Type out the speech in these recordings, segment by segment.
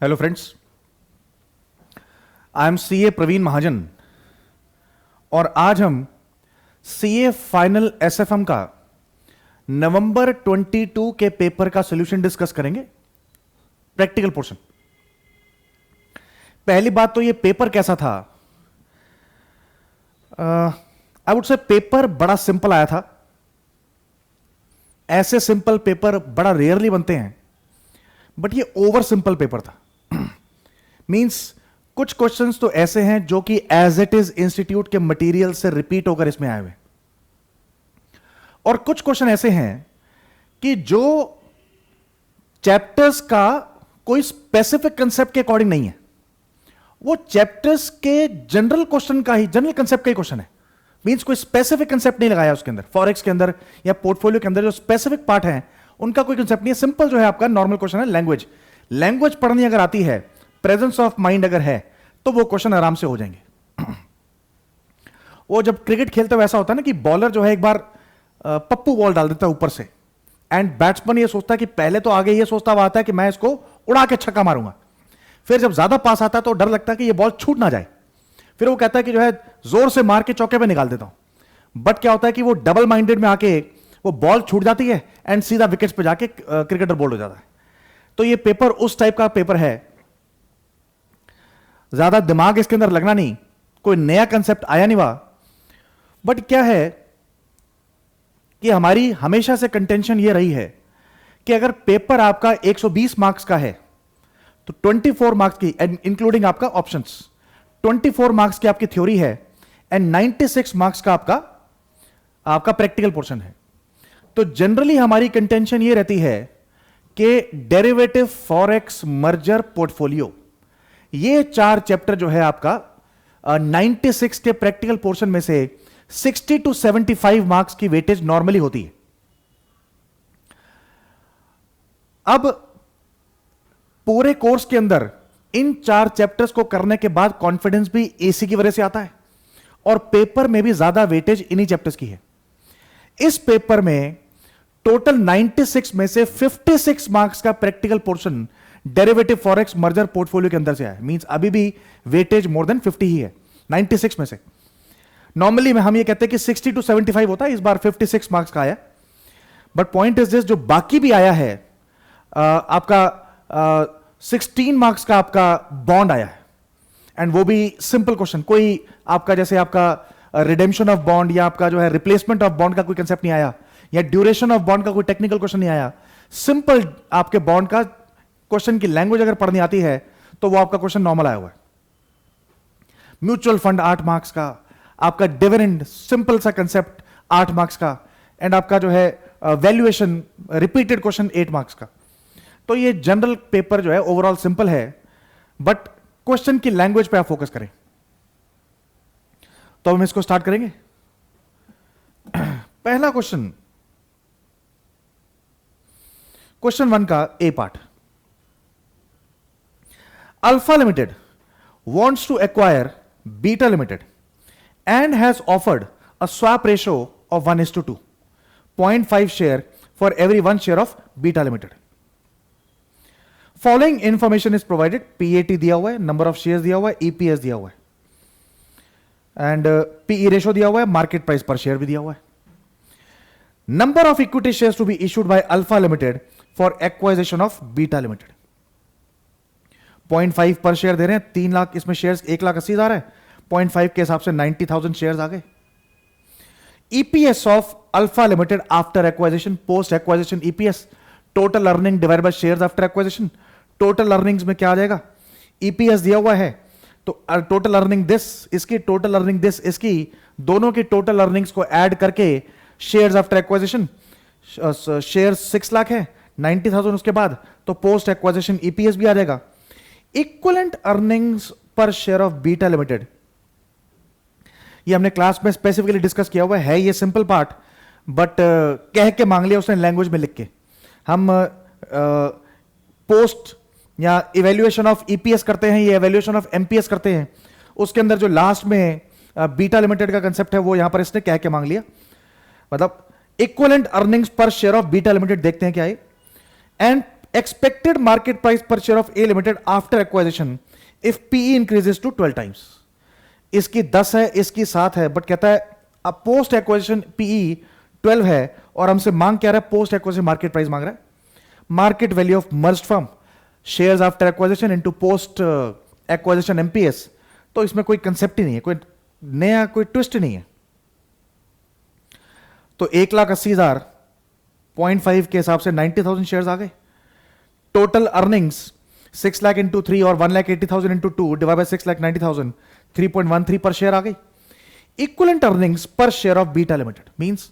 Hello friends, I am CA Praveen Mahajan और आज हम सीए फाइनल एसएफएम का नवंबर 22 के पेपर का सॉल्यूशन डिस्कस करेंगे। Practical portion. पहली बात तो ये पेपर कैसा था। आई वुड से पेपर बड़ा सिंपल आया था। ऐसे सिंपल पेपर बड़ा रेयरली बनते हैं, बट ये ओवर सिंपल पेपर था। मींस कुछ क्वेश्चंस तो ऐसे हैं जो कि एज इट इज इंस्टीट्यूट के मटेरियल से रिपीट होकर इसमें आए हुए, और कुछ क्वेश्चन ऐसे हैं कि जो चैप्टर्स का कोई स्पेसिफिक कंसेप्ट के अकॉर्डिंग नहीं है, वो चैप्टर्स के जनरल क्वेश्चन का ही, जनरल कंसेप्ट का ही क्वेश्चन है। मींस कोई स्पेसिफिक कंसेप्ट नहीं लगाया उसके अंदर। फॉरेक्स के अंदर या पोर्टफोलियो के अंदर जो स्पेसिफिक पार्ट है उनका कोई कंसेप्ट नहीं है। सिंपल जो है आपका नॉर्मल क्वेश्चन है। लैंग्वेज पढ़नी अगर आती है, प्रेजेंस ऑफ माइंड अगर है, तो वो क्वेश्चन आराम से हो जाएंगे। वो जब क्रिकेट खेलते हुए ऐसा होता है ना कि बॉलर जो है एक बार पप्पू बॉल डाल देता है ऊपर से, एंड बैट्समैन ये सोचता है कि पहले तो आगे ये सोचता हुआ आता है कि मैं इसको उड़ा के छक्का मारूंगा। फिर जब ज्यादा पास आता है तो डर लगता है कि ये बॉल छूट ना जाए। फिर वो कहता है कि जो है जोर से मार के चौके पे निकाल देता हूं। बट क्या होता है कि वो डबल माइंडेड में आके वो बॉल छूट जाती है एंड सीधा विकेट्स पे जाके क्रिकेटर बोल्ड हो जाता है। तो ये पेपर उस टाइप का पेपर है। ज्यादा दिमाग इसके अंदर लगना नहीं, कोई नया कंसेप्ट आया नहीं वहां। बट क्या है कि हमारी हमेशा से कंटेंशन ये रही है कि अगर पेपर आपका 120 मार्क्स का है तो 24 मार्क्स की, इंक्लूडिंग आपका ऑप्शंस, 24 मार्क्स की आपकी थ्योरी है एंड 96 मार्क्स का आपका प्रैक्टिकल पोर्शन है। तो जनरली हमारी कंटेंशन ये रहती है कि डेरिवेटिव, फॉरेक्स, मर्जर, पोर्टफोलियो, ये 4 चैप्टर जो है आपका 96 के प्रैक्टिकल पोर्शन में से 60 to 75 मार्क्स की वेटेज नॉर्मली होती है। अब पूरे कोर्स के अंदर इन 4 चैप्टर्स को करने के बाद कॉन्फिडेंस भी एसी की वजह से आता है, और पेपर में भी ज्यादा वेटेज इन्हीं चैप्टर्स की है। इस पेपर में टोटल 96 में से 56 मार्क्स का practical portion derivative, forex, merger, portfolio के अंदर से आया। मींस अभी भी वेटेज मोर देन 50 ही है 96 में से। नॉर्मली में हम ये कहते हैं कि 60 to 75 होता है, इस बार 56 मार्क्स का आया। बट पॉइंट इज दिस, जो बाकी भी आया है आपका 16 मार्क्स का आपका बॉन्ड आया है, एंड वो भी सिंपल क्वेश्चन। कोई आपका जैसे आपका रिडेम्पशन ऑफ बॉन्ड या आपका जो है रिप्लेसमेंट ऑफ बॉन्ड का कोई कंसेप्ट नहीं आया, या ड्यूरेशन ऑफ बॉन्ड का कोई टेक्निकल क्वेश्चन नहीं आया। सिंपल आपके बॉन्ड का क्वेश्चन की लैंग्वेज अगर पढ़नी आती है तो वो आपका क्वेश्चन नॉर्मल आया हुआ है। म्यूचुअल फंड 8 मार्क्स का, आपका डिविडेंड सिंपल सा कंसेप्ट 8 मार्क्स का, एंड आपका जो है वैल्यूएशन रिपीटेड क्वेश्चन 8 मार्क्स का। तो ये जनरल पेपर जो है ओवरऑल सिंपल है, बट क्वेश्चन की लैंग्वेज पे आप फोकस करें। तो हम इसको स्टार्ट करेंगे। पहला क्वेश्चन 1 का A part. Alpha Limited wants to acquire Beta Limited and has offered a swap ratio of 1:2, 0.5 share for every 1 share of Beta Limited. Following information is provided. PAT दिया हुआ है, नंबर ऑफ शेयर्स दिया हुआ है, EPS दिया हुआ है, and PE ratio दिया हुआ है, मार्केट प्राइस पर शेयर भी दिया हुआ है। Number of equity shares to be issued by Alpha Limited for acquisition of Beta Limited. 0.5 पर शेयर दे रहे हैं, 3 लाख इसमें शेयर्स 1,80,000 है, 0.5 के हिसाब से 90,000 शेयर्स आ गए। EPS of alpha limited after एक्वाइजिशन, post एक्वाइजिशन EPS, total earning divide by shares after एक्वाइजिशन। Total earnings में क्या आ जाएगा, EPS दिया हुआ है तो टोटल अर्निंग दिस, इसकी टोटल अर्निंग दिस, इसकी दोनों की टोटल अर्निंग्स को ऐड करके शेयर्स आफ्टर एक्वाइजिशन, शेयर्स 6 लाख है, 90,000 उसके बाद, तो पोस्ट एक्वाइजिशन EPS भी आ जाएगा। इक्विवेलेंट अर्निंग्स पर शेयर ऑफ बीटा लिमिटेड, ये हमने क्लास में स्पेसिफिकली डिस्कस किया हुआ है। ये सिंपल पार्ट, बट कह के मांग लिया उसने लैंग्वेज में लिख के। हम पोस्ट या इवेल्युएशन ऑफ EPS करते हैं, ये इवेल्युएशन ऑफ MPS करते हैं, उसके अंदर जो लास्ट में बीटा लिमिटेड का कंसेप्ट है वो यहां पर इसने कह के मांग लिया। मतलब इक्विवेलेंट अर्निंग्स पर शेयर ऑफ बीटा लिमिटेड देखते हैं क्या है, and expected market price per share of A Limited after acquisition if PE increases to 12 times. इसकी 10 है, इसकी 7 है, बट कहता है अब पोस्ट एक्विजिशन PE 12 है और हमसे मांग क्या रहा है, पोस्ट एक्विजिशन मार्केट प्राइस मांग रहा है, market value of merged firm shares after acquisition into post acquisition MPS. तो इसमें कोई कंसेप्ट ही नहीं है, कोई नया कोई ट्विस्ट नहीं है. तो 1,80,000 0.5 के हिसाब से 90,000 शेयर्स आ गए. टोटल अर्निंग्स 6 लाख इंटू 3 और 1,80,000 इंटू 2 डिवाइड बाय 6,90,000 3.13 पर शेयर आ गई. इक्विवेलेंट अर्निंग्स पर share of Beta limited means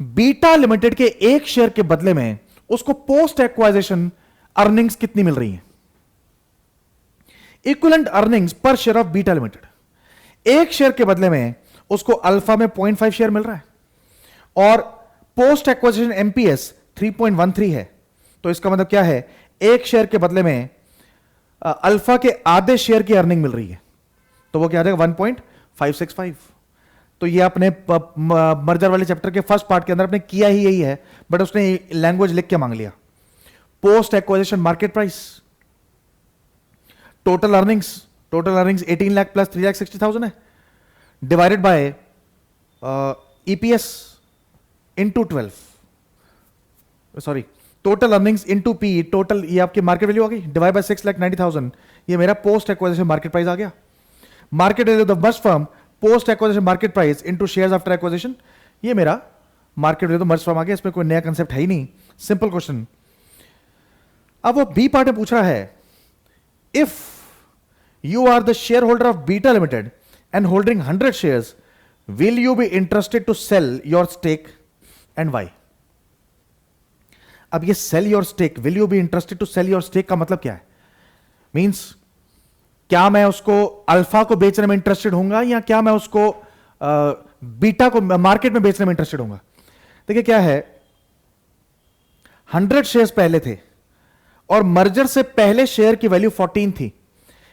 beta limited के एक शेयर के बदले में उसको पोस्ट एक्वाइजेशन अर्निंग्स कितनी मिल रही है. इक्विवेलेंट अर्निंग्स पर शेयर ऑफ बीटा लिमिटेड, एक शेयर के बदले में उसको अल्फा में 0.5 शेयर मिल रहा है और पोस्ट एक्वाइजेशन एमपीएस 3.13 है. तो इसका मतलब क्या है, एक शेयर के बदले में अल्फा के आधे शेयर की अर्निंग मिल रही है. तो वो क्या आ जाएगा 1.565. तो ये अपने मर्जर वाले चैप्टर के फर्स्ट पार्ट के अंदर अपने किया ही यही है, बट उसने लैंग्वेज लिख के मांग लिया. Post acquisition market price, total earnings 18 lakh plus 3,60,000 है, divided by EPS into 12, sorry total earnings into P, total ये आपकी मार्केट वैल्यू आ गई, डिवाइड बाय 6,90,000, ये मेरा पोस्ट एक्वाइजेशन मार्केट प्राइस आ गया. Market value of the merged firm post acquisition market price into shares after acquisition, ये मेरा market value of the merged firm आ गया. इसमें कोई नया कंसेप्ट है ही नहीं, सिंपल क्वेश्चन. अब वो बी पार्ट में पूछ रहा है, if you are the shareholder of Beta Limited and holding 100 shares, will you be interested to sell your stake and why. अब ये sell your stake, will you be interested to sell your stake का मतलब क्या है, means क्या मैं उसको alpha को बेचने में इंटरेस्टेड होऊंगा या क्या मैं उसको बीटा को मार्केट में बेचने में इंटरेस्टेड होऊंगा. देखिए क्या है, 100 शेयर्स पहले थे और मर्जर से पहले शेयर की वैल्यू 14 थी.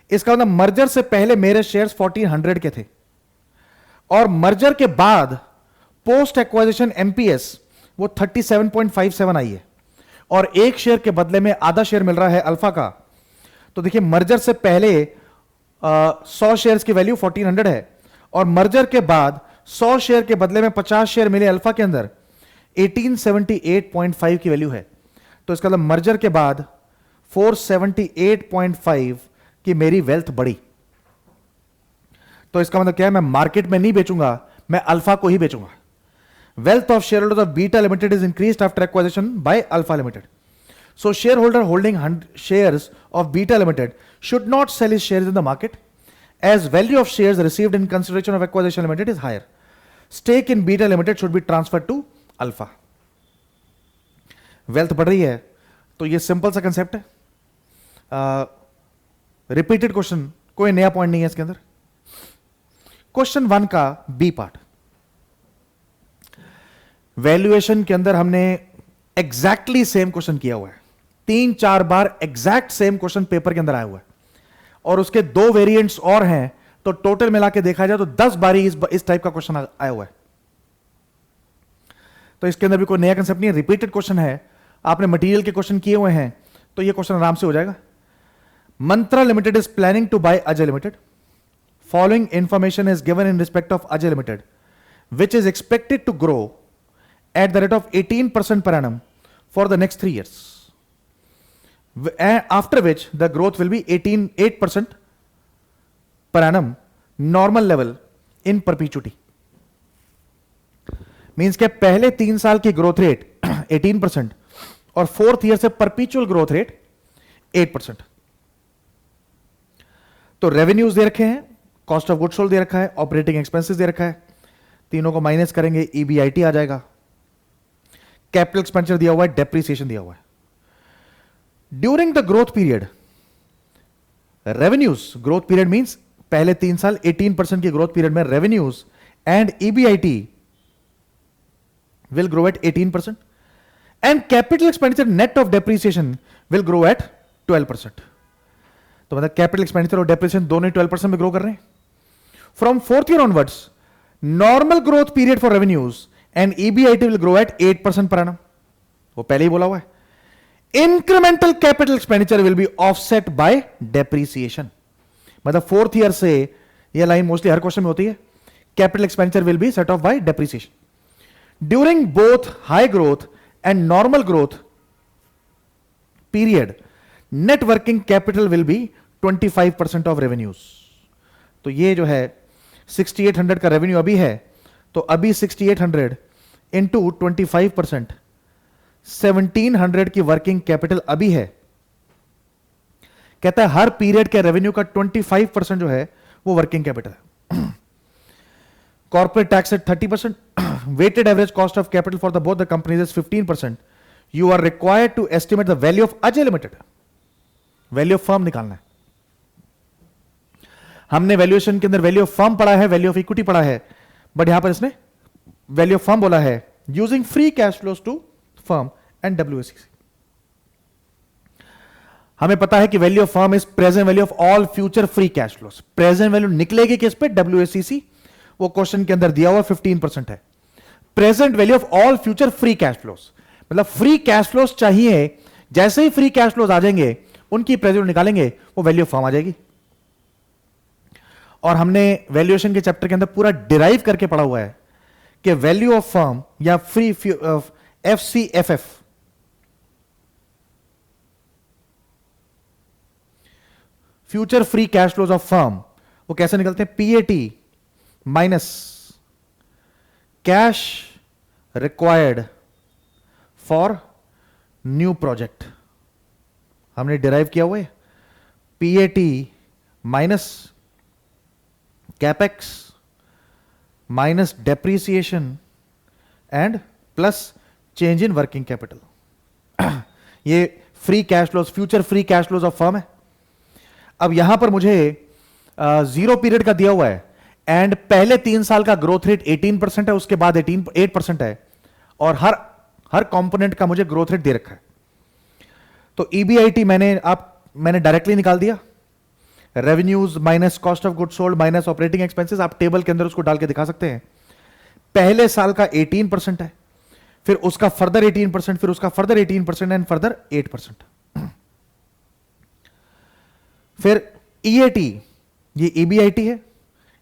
इसका मतलब मर्जर से पहले मेरे शेयर्स 1400 के थे और मर्जर के बाद पोस्ट एक्वाइजेशन एमपीएस वो 37.57 आई है और एक शेयर के बदले में आधा शेयर मिल रहा है अल्फा का. तो देखिए मर्जर से पहले 100 शेयर्स की वैल्यू 1400 है और मर्जर के बाद 100 शेयर के बदले में 50 शेयर मिले अल्फा के अंदर 1878.5 की वैल्यू है. तो इसका मतलब मर्जर के बाद 478.5 की मेरी वेल्थ बढ़ी. तो इसका मतलब क्या है, मैं मार्केट में नहीं बेचूंगा, मैं अल्फा को ही बेचूंगा. Wealth of shareholder of Beta Limited is increased after acquisition by Alpha Limited. So shareholder holding shares of Beta Limited should not sell his shares in the market as value of shares received in consideration of acquisition limited is higher. Stake in Beta Limited should be transferred to Alpha. Wealth बढ़ रही है, तो ये simple सा concept है. Repeated question, कोई नया point नहीं है इसके अंदर. क्वेश्चन 1 का बी पार्ट, वैल्यूएशन के अंदर हमने एग्जैक्टली सेम क्वेश्चन किया हुआ है. 3-4 बार एग्जैक्ट सेम क्वेश्चन पेपर के अंदर आया हुआ है और उसके 2 वेरिएंट्स और हैं, तो टोटल मिला के देखा जाए तो 10 बारी इस टाइप का क्वेश्चन आया हुआ है. तो इसके अंदर भी कोई नया कंसेप्ट नहीं है, रिपीटेड क्वेश्चन है. आपने मटेरियल के क्वेश्चन किए हुए हैं तो ये क्वेश्चन आराम से हो जाएगा. Mantra Limited is planning to buy Ajay Limited. Following information is given in respect of Ajay Limited which is expected to grow at the rate of 18% per annum for the next 3 years, after which the growth will be 8% per annum normal level in perpetuity. Means के पहले 3 साल की growth rate 18% और 4th year से परपीचुअल growth rate 8%. तो revenues दे रखे हैं, cost of goods sold दे रखा है, ऑपरेटिंग एक्सपेंसेस दे रखा है, तीनों को माइनस करेंगे ईबीआईटी आ जाएगा. कैपिटल एक्सपेंडिचर दिया हुआ है, डेप्रिसिएशन दिया हुआ है. During the growth period revenues, growth period means पहले 3 साल 18% की ग्रोथ पीरियड में revenues and EBIT will grow at 18% and capital expenditure net of depreciation will grow at 12%. तो मतलब कैपिटल एक्सपेंडिचर और डेप्रिसिएशन दोनों 12% में ग्रो कर रहे हैं. From 4th year onwards normal growth period for revenues and EBIT will grow at 8% per annum. वो पहले ही बोला हुआ है. Incremental capital expenditure will be offset by depreciation. मतलब फोर्थ ईयर से यह लाइन मोस्टली हर क्वेश्चन में होती है, capital expenditure will be set off by depreciation. During both high growth and normal growth period net working capital will be 25% of revenues. तो ये जो है 6800 का रेवेन्यू अभी है, तो अभी 6800 इंटू 25%, 1700 की वर्किंग कैपिटल अभी है। कहता है हर पीरियड के रेवेन्यू का 25% जो है वो वर्किंग कैपिटल है। Corporate tax at 30%, weighted average cost of capital for the both the companies is 15%। You are required to estimate the value of Ajay Limited. Value of firm निकालना है। हमने वैल्यूएशन के अंदर वैल्यू ऑफ फर्म पढ़ा है, value of equity पढ़ा है, but यहां पर इसने वैल्यू ऑफ फर्म बोला है using free cash flows to firm and WACC. हमें पता है कि value of firm is present value of all future free cash flows. Present value निकलेगी किस पे? डब्ल्यूएसीसी। वो क्वेश्चन के अंदर दिया हुआ 15% है। Present value of all future free cash flows, मतलब फ्री कैश फ्लोज चाहिए, जैसे ही फ्री कैश फ्लोज आ जाएंगे उनकी प्रेजेंट निकालेंगे, वो वैल्यू ऑफ फर्म आ जाएगी। और हमने वैल्यूएशन के चैप्टर के अंदर पूरा डिराइव करके पढ़ा हुआ है कि वैल्यू ऑफ फर्म या free FCFF, future free cash flows of firm, वो कैसे निकलते हैं? PAT minus cash required for new project. हमने डिराइव किया हुआ है PAT minus capex minus depreciation and plus change in working capital. ये free cash flows, future free cash flows of firm है। अब यहां पर मुझे जीरो पीरियड का दिया हुआ है एंड पहले 3 साल का ग्रोथ रेट 18% है, उसके बाद 8% है, और हर कंपोनेंट का मुझे ग्रोथ रेट दे रखा है। तो ईबीआईटी मैंने डायरेक्टली निकाल दिया, revenues minus cost of good sold minus operating expenses. आप टेबल के अंदर उसको डाल के दिखा सकते हैं। पहले साल का 18% है, फिर उसका फर्दर 18%, फिर उसका फर्दर 18% एंड फर्दर 8%। फिर ईएटी, ये ईबीआईटी है।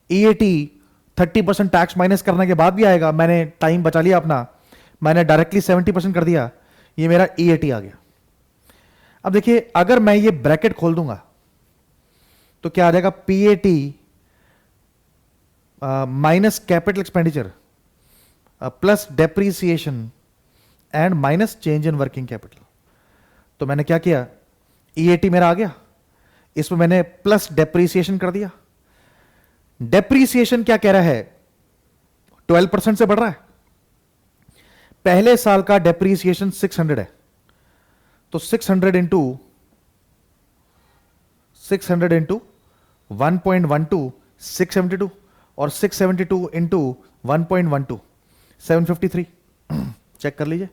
ईएटी 30% टैक्स माइनस करने के बाद भी आएगा। मैंने टाइम बचा लिया अपना, मैंने डायरेक्टली 70% कर दिया, ये मेरा ईएटी आ गया। अब देखिए, अगर मैं ये ब्रैकेट खोल दूंगा तो क्या आ जाएगा? PAT minus capital expenditure plus depreciation and minus change in working capital. तो मैंने क्या किया? ईएटी मेरा आ गया, इसमें मैंने प्लस डेप्रीसिएशन कर दिया। डेप्रीसिएशन क्या कह रहा है? 12% से बढ़ रहा है। पहले साल का डेप्रीसिएशन 600 है, तो 600 इंटू 1.12 672, और 672 इंटू 1.12 753। चेक कर लीजिए,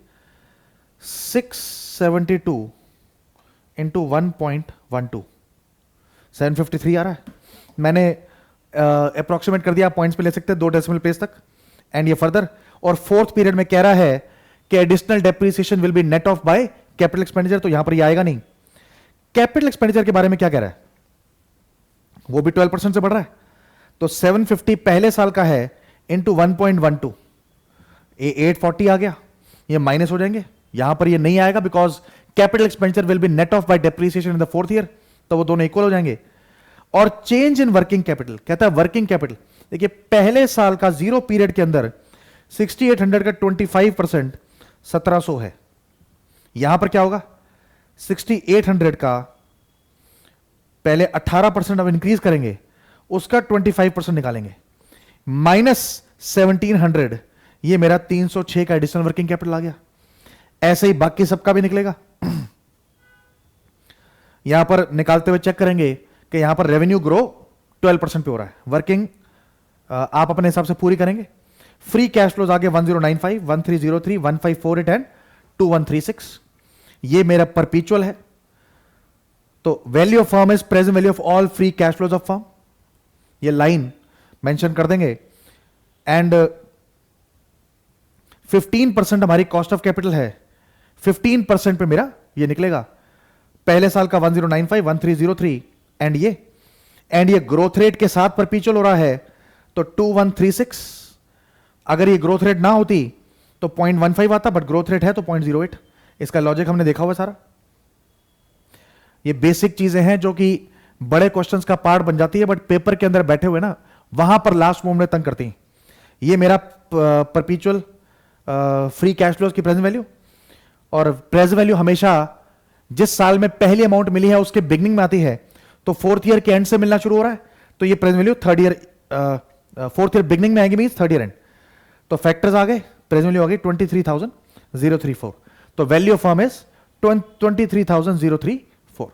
672 इंटू 1.12 753 आ रहा है। मैंने अप्रोक्सीमेट कर दिया, पॉइंट्स पे ले सकते हैं 2 डेसिमल प्लेस तक। एंड ये फर्दर, और फोर्थ पीरियड में कह रहा है कि additional depreciation will be net off by capital expenditure, तो यहां पर ये आएगा नहीं। कैपिटल एक्सपेंडिचर के बारे में क्या कह रहा है? वो भी 12% से बढ़ रहा है, तो 750 पहले साल का है इंटू 1.12, ये 840 आ गया। ये माइनस हो जाएंगे, यहां पर ये नहीं आएगा because capital expenditure will be net off by depreciation in the fourth year, तो वो दोनों इक्वल हो जाएंगे। और चेंज इन वर्किंग कैपिटल, कहता है वर्किंग कैपिटल, देखिए पहले साल का जीरो पीरियड के अंदर 6800 का 25% 1700 है। यहां पर क्या होगा? 6800 का पहले 18% अब इंक्रीज करेंगे, उसका 25% निकालेंगे, माइनस 1700, ये मेरा 306 का एडिशनल वर्किंग कैपिटल आ गया। ऐसे ही बाकी सबका भी निकलेगा। यहां पर निकालते हुए चेक करेंगे कि यहां पर रेवेन्यू ग्रो 12% पे हो रहा है। वर्किंग आप अपने हिसाब से पूरी करेंगे। फ्री कैश फ्लोज आगे 1095, 1303, 1548 एंड 2136। ये मेरा परपीचुअल है। तो value of firm is present value of all free cash flows of firm, ये लाइन मेंशन कर देंगे। एंड 15% हमारी कॉस्ट ऑफ कैपिटल है, 15% पे मेरा ये निकलेगा पहले साल का 1095 1303 एंड ये ग्रोथ रेट के साथ परपीचुअल हो रहा है तो 2136। अगर ये ग्रोथ रेट ना होती तो 0.15 आता, बट ग्रोथ रेट है तो 0.08। इसका लॉजिक हमने देखा हुआ सारा। ये बेसिक चीजें हैं जो कि बड़े क्वेश्चंस का पार्ट बन जाती है, बट पेपर के अंदर बैठे हुए ना वहां पर लास्ट मोमेंट में तंग करती हैं। ये मेरा परपीचुअल फ्री कैश फ्लोज की प्रेजेंट वैल्यू, और प्रेजेंट वैल्यू हमेशा जिस साल में पहली अमाउंट मिली है उसके बिगनिंग में आती है, तो फोर्थ ईयर के एंड से मिलना शुरू हो रहा है, तो ये present value third year fourth year beginning में आएगी, मींस थर्ड ईयर एंड। तो फैक्टर्स आ गए, प्रेजेंट वैल्यू आ गई 23,034। तो वैल्यू ऑफ फर्म इज 23,034।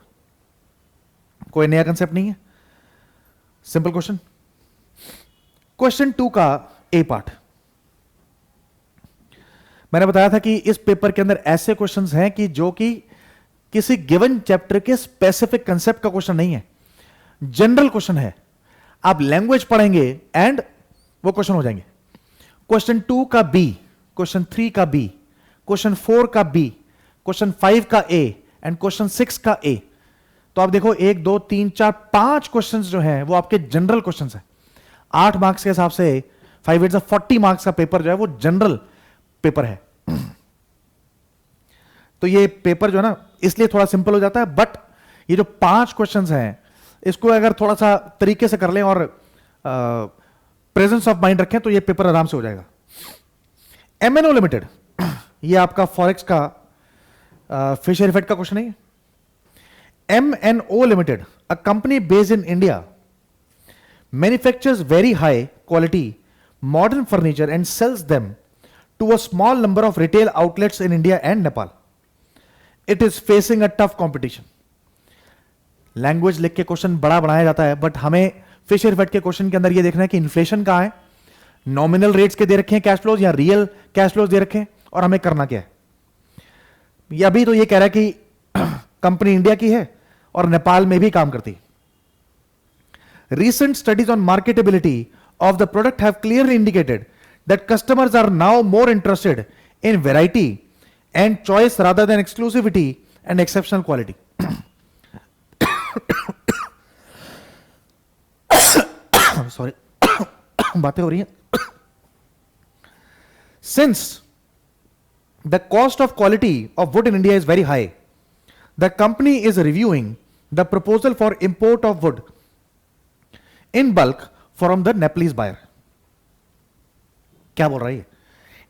कोई नया कंसेप्ट नहीं है, सिंपल क्वेश्चन। क्वेश्चन 2 का ए पार्ट, मैंने बताया था कि इस पेपर के अंदर ऐसे क्वेश्चंस हैं कि जो कि किसी गिवन चैप्टर के स्पेसिफिक कंसेप्ट का क्वेश्चन नहीं है, जनरल क्वेश्चन है। आप लैंग्वेज पढ़ेंगे एंड वो क्वेश्चन हो जाएंगे। क्वेश्चन 2 का बी, क्वेश्चन 3 का बी, क्वेश्चन 4 का बी, क्वेश्चन 5 का ए एंड क्वेश्चन 6 का ए। तो आप देखो 1 2 3 4 5 क्वेश्चंस जो हैं वो आपके जनरल क्वेश्चंस हैं। 8 मार्क्स के हिसाब से 5 8 40 मार्क्स का पेपर जो है वो जनरल पेपर है। तो ये पेपर जो है ना इसलिए थोड़ा सिंपल हो जाता है, बट ये जो 5 क्वेश्चंस हैं इसको अगर थोड़ा सा तरीके से कर लें और प्रेजेंस ऑफ माइंड रखें तो ये पेपर आराम से हो जाएगा। एमएनओ लिमिटेड, ये आपका फॉरेक्स का फिशर इफेक्ट का क्वेश्चन नहीं है। MNO Limited, a company based in India, manufactures very high quality modern furniture and sells them to a small number of retail outlets in India and Nepal. It is facing a tough competition. Language लिख के question बड़ा बनाया जाता है, but हमें Fisher effect के question के अंदर ये देखना है कि इन्फ्लेशन कहां है, नॉमिनल रेट्स के दे रखे हैं कैश फ्लोज या रियल कैश फ्लोज दे रखे हैं, और हमें करना क्या है। ये अभी तो ये कह रहा है कि कंपनी इंडिया की है और नेपाल में भी काम करती। Recent studies on marketability of the product have clearly indicated that customers are now more interested in variety and choice rather than exclusivity and exceptional quality. Sorry, बातें हो रही हैं। Since the cost of quality of wood in India is very high, the company is reviewing the proposal for import of wood in bulk from the Nepalese buyer. क्या बोल रहा है?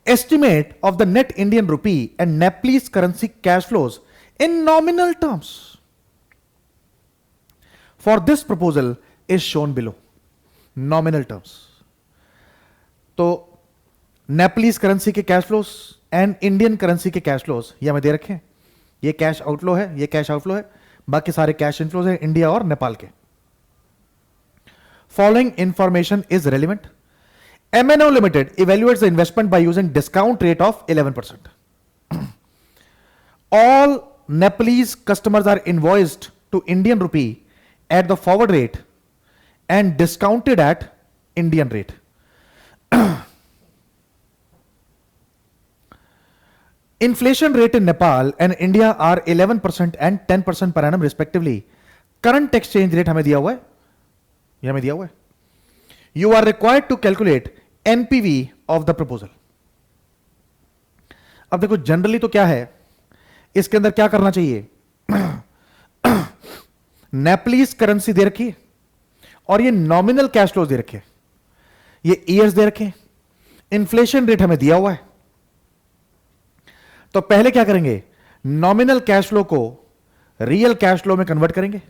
Estimate of the net Indian rupee and Nepalese currency cash flows in nominal terms for this proposal is shown below. Nominal terms. तो Nepalese currency के cash flows and Indian currency के cash flows ये हमें दे रखे हैं। ये cash outflow है, ये कैश आउटफ्लो है, बाकी सारे कैश इनफ्लोज है इंडिया और नेपाल के। Following information is relevant. MNO limited evaluates the investment by using discount rate of 11%. All Nepalese customers are invoiced to Indian rupee at the forward rate and discounted at Indian rate. Inflation rate in Nepal and India are 11% and 10% per annum respectively. Current exchange rate हमें दिया हुआ है, ये हमें दिया हुआ है। You are required to calculate NPV of the proposal. अब देखो जनरली तो क्या है, इसके अंदर क्या करना चाहिए। नेपलीज करेंसी दे रखी है और ये नॉमिनल कैश फ्लोज दे रखे, ये ईयर्स दे रखे, इन्फ्लेशन रेट हमें दिया हुआ है। तो पहले क्या करेंगे, नॉमिनल कैश फ्लो को रियल कैश फ्लो में कन्वर्ट करेंगे।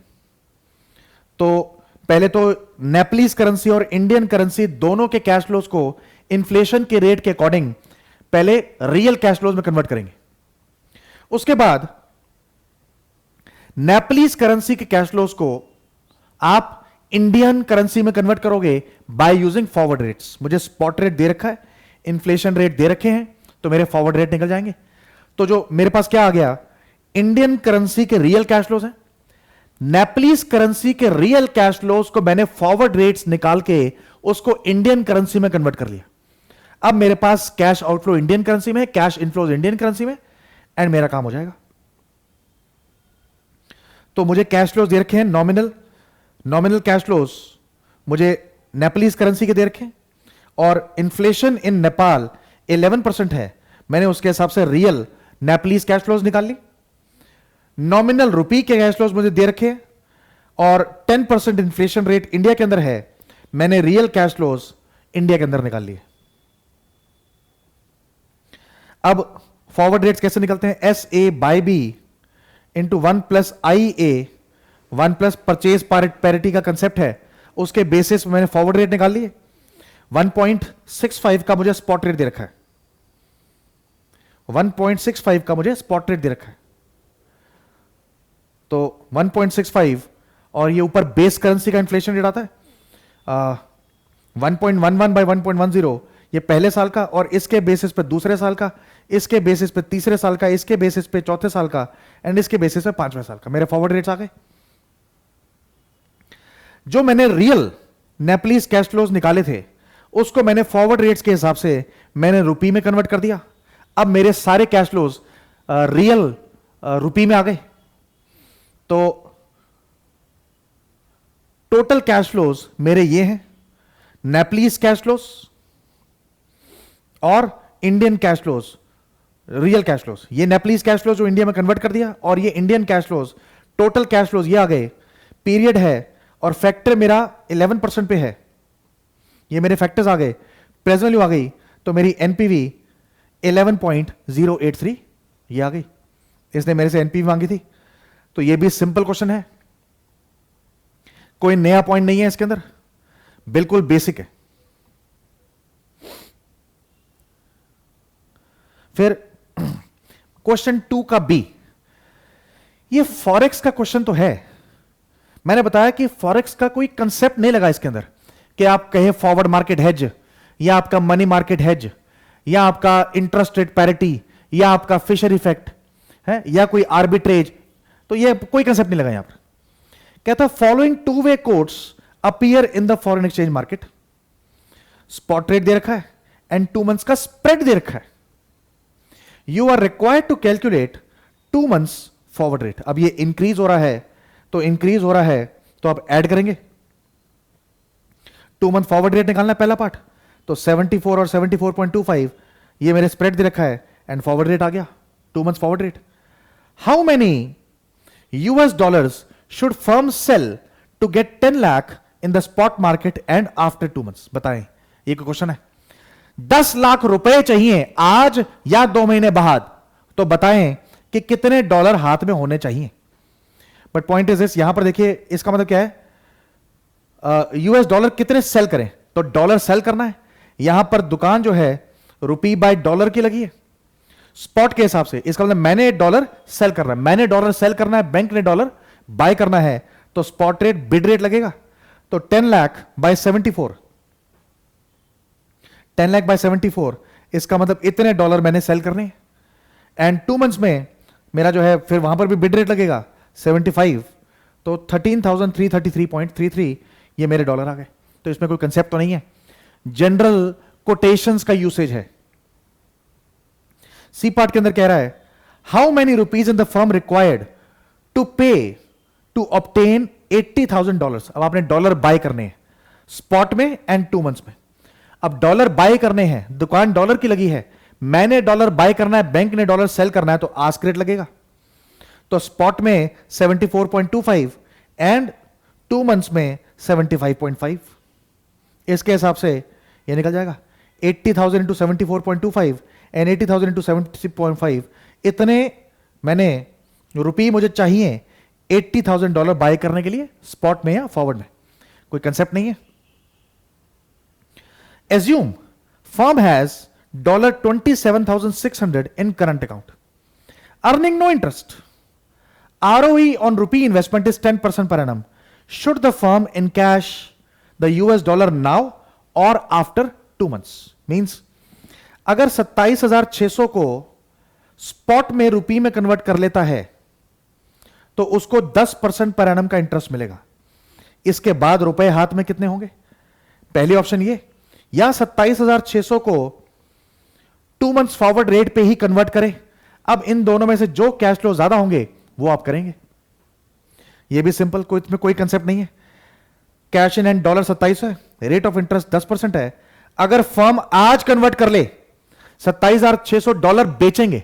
तो पहले तो नेपलीज करेंसी और इंडियन करेंसी दोनों के कैश फ्लोज को इन्फ्लेशन के रेट के अकॉर्डिंग पहले रियल कैश फ्लोज में कन्वर्ट करेंगे। उसके बाद नेपलीज करेंसी के कैश फ्लोज को आप इंडियन करेंसी में कन्वर्ट करोगे बाय यूजिंग फॉरवर्ड रेट्स। मुझे स्पॉट रेट दे रखा है, इन्फ्लेशन रेट दे रखे हैं, तो मेरे फॉरवर्ड रेट निकल जाएंगे। तो जो मेरे पास क्या आ गया, इंडियन करेंसी के रियल कैश फ्लोज हैं, नेपलीज करेंसी के रियल कैश फ्लोज को मैंने फॉरवर्ड रेट्स निकाल के उसको इंडियन करेंसी में कन्वर्ट कर लिया। अब मेरे पास कैश आउटफ्लो इंडियन करेंसी में, कैश इनफ्लोज इंडियन करेंसी में, एंड मेरा काम हो जाएगा। तो मुझे कैश फ्लोज दे रखे हैं नॉमिनल कैश फ्लोज मुझे नेपालीज करेंसी के दे रखे हैं, और इन्फ्लेशन इन नेपाल 11% है, मैंने उसके हिसाब से रियल नेपालीज कैश फ्लोज निकाल ली। नॉमिनल रुपी के कैश फ्लोज मुझे दे रखे हैं, और 10% इन्फ्लेशन रेट इंडिया के अंदर है, मैंने रियल कैश फ्लोज इंडिया के अंदर निकाल लिए। अब फॉरवर्ड रेट्स कैसे निकलते हैं? S A by B into 1 plus I A, 1 plus purchase parity का कंसेप्ट है, उसके बेसिस पे मैंने फॉरवर्ड रेट निकाल लिए। 1.65 का मुझे स्पॉट रेट दे रखा है, 1.65 का मुझे स्पॉट रेट दे रखा है। तो 1.65 और ये ऊपर बेस करेंसी का इन्फ्लेशन रेट आता है 1.11 बाय 1.10, ये पहले साल का, और इसके बेसिस पे दूसरे साल का, इसके बेसिस पे तीसरे साल का, इसके बेसिस पे चौथे साल का, एंड इसके बेसिस पे पांचवें साल का। मेरे फॉरवर्ड रेट्स आ गए। जो मैंने रियल नेपलीज कैश फ्लोज निकाले थे उसको मैंने फॉरवर्ड रेट्स के हिसाब से मैंने रुपी में कन्वर्ट कर दिया। अब मेरे सारे कैश फ्लोज रियल रुपी में आ गए। तो टोटल कैश फ्लोज मेरे ये हैं, नेपलीज कैश फ्लोज और Indian cash flows, real cash flows. ये नेपलीज कैश फ्लोज जो इंडिया में कन्वर्ट कर दिया, और ये Indian cash flows, total cash flows ये आ गए। पीरियड है और फैक्टर मेरा 11% पे है, ये मेरे फैक्टर्स आ गए, प्रेजेंट वैल्यू आ गई, तो मेरी एनपीवी 11.083 ये आ गई। इसने मेरे से एनपीवी मांगी थी। तो ये भी सिंपल क्वेश्चन है, कोई नया पॉइंट नहीं है इसके अंदर, बिल्कुल बेसिक है। फिर क्वेश्चन 2 का बी, ये फॉरेक्स का क्वेश्चन तो है। मैंने बताया कि फॉरेक्स का कोई कंसेप्ट नहीं लगा इसके अंदर कि आप कहें फॉरवर्ड मार्केट हेज, या आपका मनी मार्केट हेज, या आपका इंटरेस्ट रेट पैरिटी, या आपका फिशर इफेक्ट है, या कोई आर्बिट्रेज, तो ये कोई कंसेप्ट नहीं लगा यहां पर। कहता following two way quotes appear in the foreign exchange market, spot rate दे रखा है एंड 2 मंथ्स का स्प्रेड दे रखा है। You are required to calculate 2 months forward rate. अब ये इंक्रीज हो रहा है, तो इंक्रीज हो रहा है तो आप ऐड करेंगे। 2 मंथ फॉरवर्ड रेट निकालना है पहला पार्ट, तो 74 और 74.25 ये मेरे स्प्रेड दे रखा है, एंड फॉरवर्ड रेट आ गया 2 months forward rate. How many US dollars should firm sell to get 10 lakh in the spot market and after 2 months? बताएं, ये क्वेश्चन है। 10 लाख रुपए चाहिए आज या 2 महीने बाद, तो बताएं कि कितने डॉलर हाथ में होने चाहिए। बट पॉइंट इज दिस, यहां पर देखिए इसका मतलब क्या है, यूएस डॉलर कितने सेल करें, तो डॉलर सेल करना है। यहां पर दुकान जो है रुपी बाय डॉलर की लगी है स्पॉट के हिसाब से, इसका मतलब मैंने डॉलर सेल करना है, मैंने डॉलर सेल करना है, बैंक ने डॉलर बाय करना है, तो स्पॉट रेट बिड रेट लगेगा। तो 10 लाख बाय 74, 10 लाख बाय 74, इसका मतलब इतने डॉलर मैंने सेल करने हैं, एंड 2 मंथ्स में मेरा जो है फिर वहां पर भी बिड रेट लगेगा 75, तो 13,333.33 ये मेरे डॉलर आ गए। तो इसमें कोई कंसेप्ट तो नहीं है, जनरल कोटेशंस का यूसेज है। सी पार्ट के अंदर कह रहा है how many rupees in the firm required to pay to obtain $80,000। अब आपने डॉलर बाय करने हैं स्पॉट में एंड 2 मंथ्स में। अब डॉलर बाय करने हैं, दुकान डॉलर की लगी है, मैंने डॉलर बाय करना है, बैंक ने डॉलर सेल करना है, तो आस्क रेट लगेगा। तो स्पॉट में 74.25 एंड 2 मंथ्स में 75.5, इसके हिसाब से ये निकल जाएगा 80,000 इंटू 74.25 एंड 80,000 इंटू 76.5, इतने मैंने रुपये मुझे चाहिए $80,000 बाय करने के लिए स्पॉट में या फॉरवर्ड में, कोई कंसेप्ट नहीं है। Assume firm has $27,600 in current account, earning no interest. ROE on rupee investment is 10% per annum. Should the firm encash the US dollar now or after 2 months? Means अगर 27,600 को spot में रुपी में convert कर लेता है तो उसको 10% पर एनम का इंटरेस्ट मिलेगा। इसके बाद रुपए हाथ में कितने होंगे? पहली ऑप्शन ये, या 27,600 को 2 मंथ्स फॉरवर्ड रेट पे ही कन्वर्ट करें। अब इन दोनों में से जो कैश फ्लो ज्यादा होंगे वो आप करेंगे। ये भी सिंपल, कोई इसमें कोई कंसेप्ट नहीं है। कैश इन एंड डॉलर 27 है, रेट ऑफ इंटरेस्ट 10% है। अगर फर्म आज कन्वर्ट कर ले, $27,600 बेचेंगे,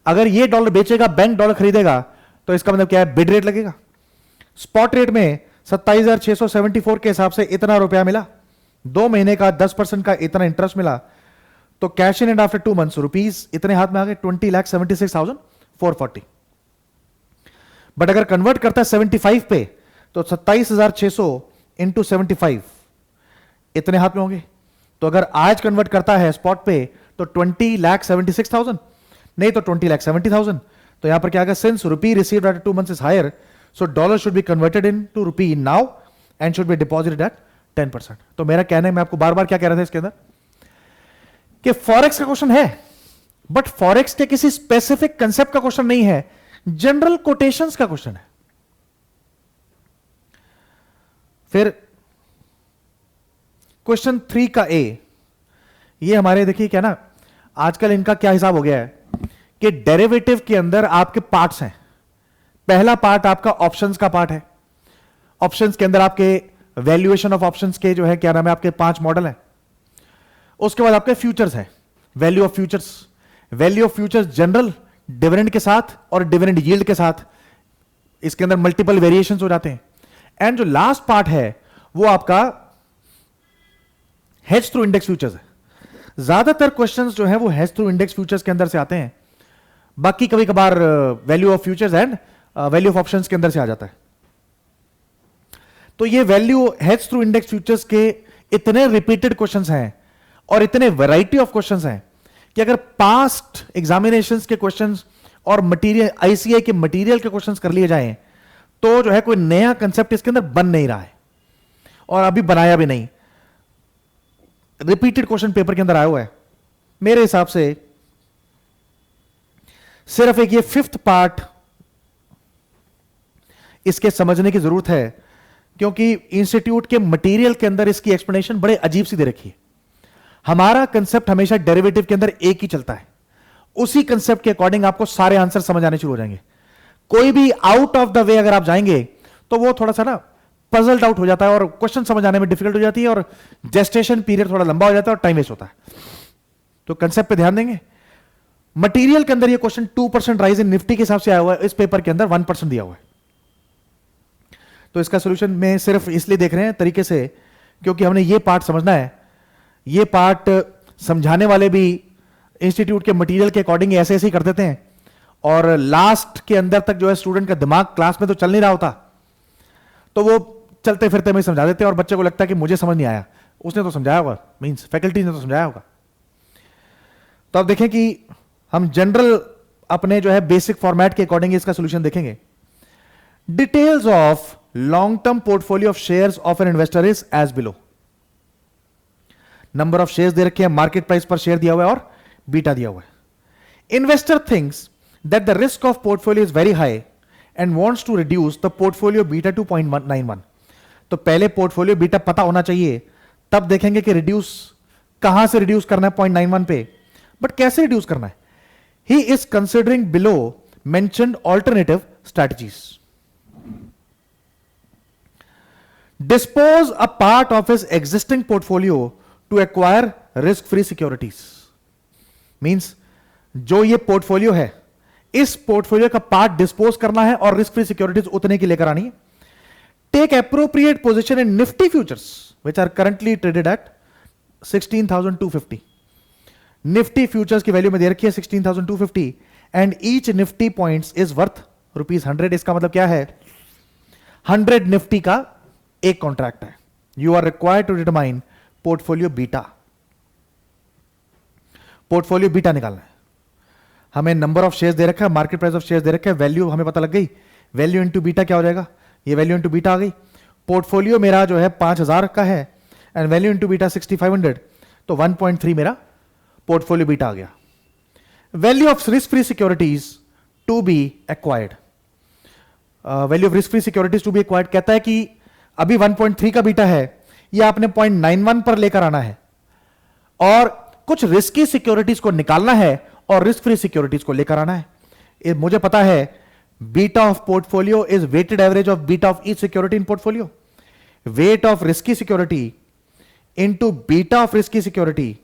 अगर ये डॉलर बेचेगा, बैंक डॉलर खरीदेगा, तो इसका मतलब क्या है, बिड रेट लगेगा। स्पॉट रेट में 27,674 के हिसाब से इतना रुपया मिला, 2 महीने का 10% का इतना इंटरेस्ट मिला, तो cash in and after 2 months rupees इतने हाथ में आ गए, 20,76,440। बट अगर कन्वर्ट करता है 75 पे, तो 27,600 इंटू 75 इतने हाथ में होंगे। तो अगर आज कन्वर्ट करता है स्पॉट पे, तो 20,76,000, नहीं तो 20,70,000। तो यहां पर क्या आएगा, since rupee received after 2 months is higher, so dollar should be converted in to rupee now and should be deposited at 10%। तो मेरा कहना है, मैं आपको बार बार क्या कह रहा था इसके अंदर, कि फॉरेक्स का क्वेश्चन है, बट फॉरेक्स के किसी स्पेसिफिक कंसेप्ट का क्वेश्चन नहीं है, जनरल कोटेशंस का क्वेश्चन है। फिर क्वेश्चन 3 का ए, ये हमारे देखिए क्या ना, आजकल इनका क्या हिसाब हो गया है कि डेरिवेटिव के अंदर आपके पार्ट्स हैं। पहला पार्ट आपका ऑप्शंस का पार्ट है। ऑप्शंस के अंदर आपके वैल्यूएशन ऑफ ऑप्शंस के जो है क्या नाम है, आपके 5 मॉडल हैं। उसके बाद आपके फ्यूचर्स है, value of futures. Value of futures general, dividend के साथ और डिविडेंड यील्ड के साथ, इसके अंदर मल्टीपल वेरिएशंस हो जाते हैं। एंड जो लास्ट पार्ट है वो आपका हेज थ्रू इंडेक्स फ्यूचर्स है। ज्यादातर क्वेश्चंस जो है वो हेज थ्रू इंडेक्स फ्यूचर्स के अंदर से आते हैं, बाकी कभी कभार value of futures and value of options के अंदर से आ जाता है। तो ये value hedge through index futures के इतने रिपीटेड क्वेश्चंस हैं और इतने वैरायटी ऑफ क्वेश्चंस हैं कि अगर पास्ट एग्जामिनेशंस के क्वेश्चंस और मटेरियल, आईसीआई के मटेरियल के क्वेश्चंस कर लिए जाएं, तो जो है कोई नया कंसेप्ट इसके अंदर बन नहीं रहा है और अभी बनाया भी नहीं। रिपीटेड क्वेश्चन पेपर के अंदर आया हुआ है। मेरे हिसाब से सिर्फ एक ये 5th पार्ट इसके समझने की जरूरत है, क्योंकि इंस्टीट्यूट के मटेरियल के अंदर इसकी एक्सप्लेनेशन बड़े अजीब सी दे रखी है। हमारा कंसेप्ट हमेशा डेरिवेटिव के अंदर एक ही चलता है, उसी कंसेप्ट के अकॉर्डिंग आपको सारे आंसर समझ आने शुरू हो जाएंगे। कोई भी आउट ऑफ द वे अगर आप जाएंगे तो वो थोड़ा सा ना पजल्ड आउट हो जाता है और क्वेश्चन समझ आने में डिफिकल्ट हो जाती है और जेस्टेशन पीरियड थोड़ा लंबा हो जाता है और टाइम वेस्ट होता है। तो कंसेप्ट पे ध्यान देंगे। मटेरियल के अंदर ये क्वेश्चन 2% राइज इन निफ्टी के हिसाब से आया हुआ है, इस पेपर के अंदर 1% दिया हुआ है। तो इसका सोल्यूशन में सिर्फ इसलिए देख रहे हैं तरीके से क्योंकि हमने ये पार्ट समझना है। ये पार्ट समझाने वाले भी इंस्टीट्यूट के मटेरियल के अकॉर्डिंग ऐसे ऐसे ही कर देते हैं और लास्ट के अंदर तक जो है स्टूडेंट का दिमाग क्लास में तो चल नहीं रहा होता, तो वो चलते फिरते में समझा देते हैं और बच्चे को लगता है कि मुझे समझ नहीं आया, उसने तो समझाया होगा, मींस फैकल्टी ने तो समझाया होगा। तो अब देखें कि हम जनरल अपने जो है बेसिक फॉर्मेट के अकॉर्डिंग इसका सोल्यूशन देखेंगे। Details of long term portfolio of shares of an investor is as below. Number of shares दे रखे हैं, मार्केट प्राइस पर शेयर दिया हुआ है और बीटा दिया हुआ है। Investor thinks that the risk of portfolio is very high and wants to reduce the portfolio beta to 0.91। तो पहले पोर्टफोलियो बीटा पता होना चाहिए, तब देखेंगे कि रिड्यूस कहां से रिड्यूस करना है 0.91 पे, बट कैसे रिड्यूस करना है। He is considering below mentioned alternative strategies. Dispose a part of his existing portfolio to acquire risk-free securities. Means जो ये पोर्टफोलियो है, इस पोर्टफोलियो का पार्ट डिस्पोज करना है और रिस्क फ्री सिक्योरिटीज उतने की लेकर आनी है। Take appropriate position in Nifty futures which are currently traded at 16,250। Nifty futures की वैल्यू में दे रखी है 16,250 and each Nifty points is worth ₹100। इसका मतलब क्या है, 100 निफ्टी का एक कॉन्ट्रैक्ट है। You are required to determine portfolio beta. Portfolio beta निकालना है। हमें नंबर ऑफ शेयर्स दे रखा है, मार्केट प्राइस ऑफ शेयर्स दे रखा है, वैल्यू हमें पता लग गई, वैल्यू इनटू बीटा क्या हो जाएगा, ये वैल्यू इनटू बीटा आ गई। पोर्टफोलियो मेरा जो है 5,000 का है एंड वैल्यू इनटू बीटा 6,500, तो 1.3 मेरा पोर्टफोलियो बीटा आ गया। Value of risk free securities to be acquired. Value of risk free securities to be acquired कहता है कि अभी 1.3 का बीटा है, यह आपने 0.91 पर लेकर आना है और कुछ रिस्की सिक्योरिटीज को निकालना है और रिस्क फ्री सिक्योरिटीज को लेकर आना है। मुझे पता है beta of portfolio is weighted average of beta of each security in portfolio. Weight of risky security into beta of risky security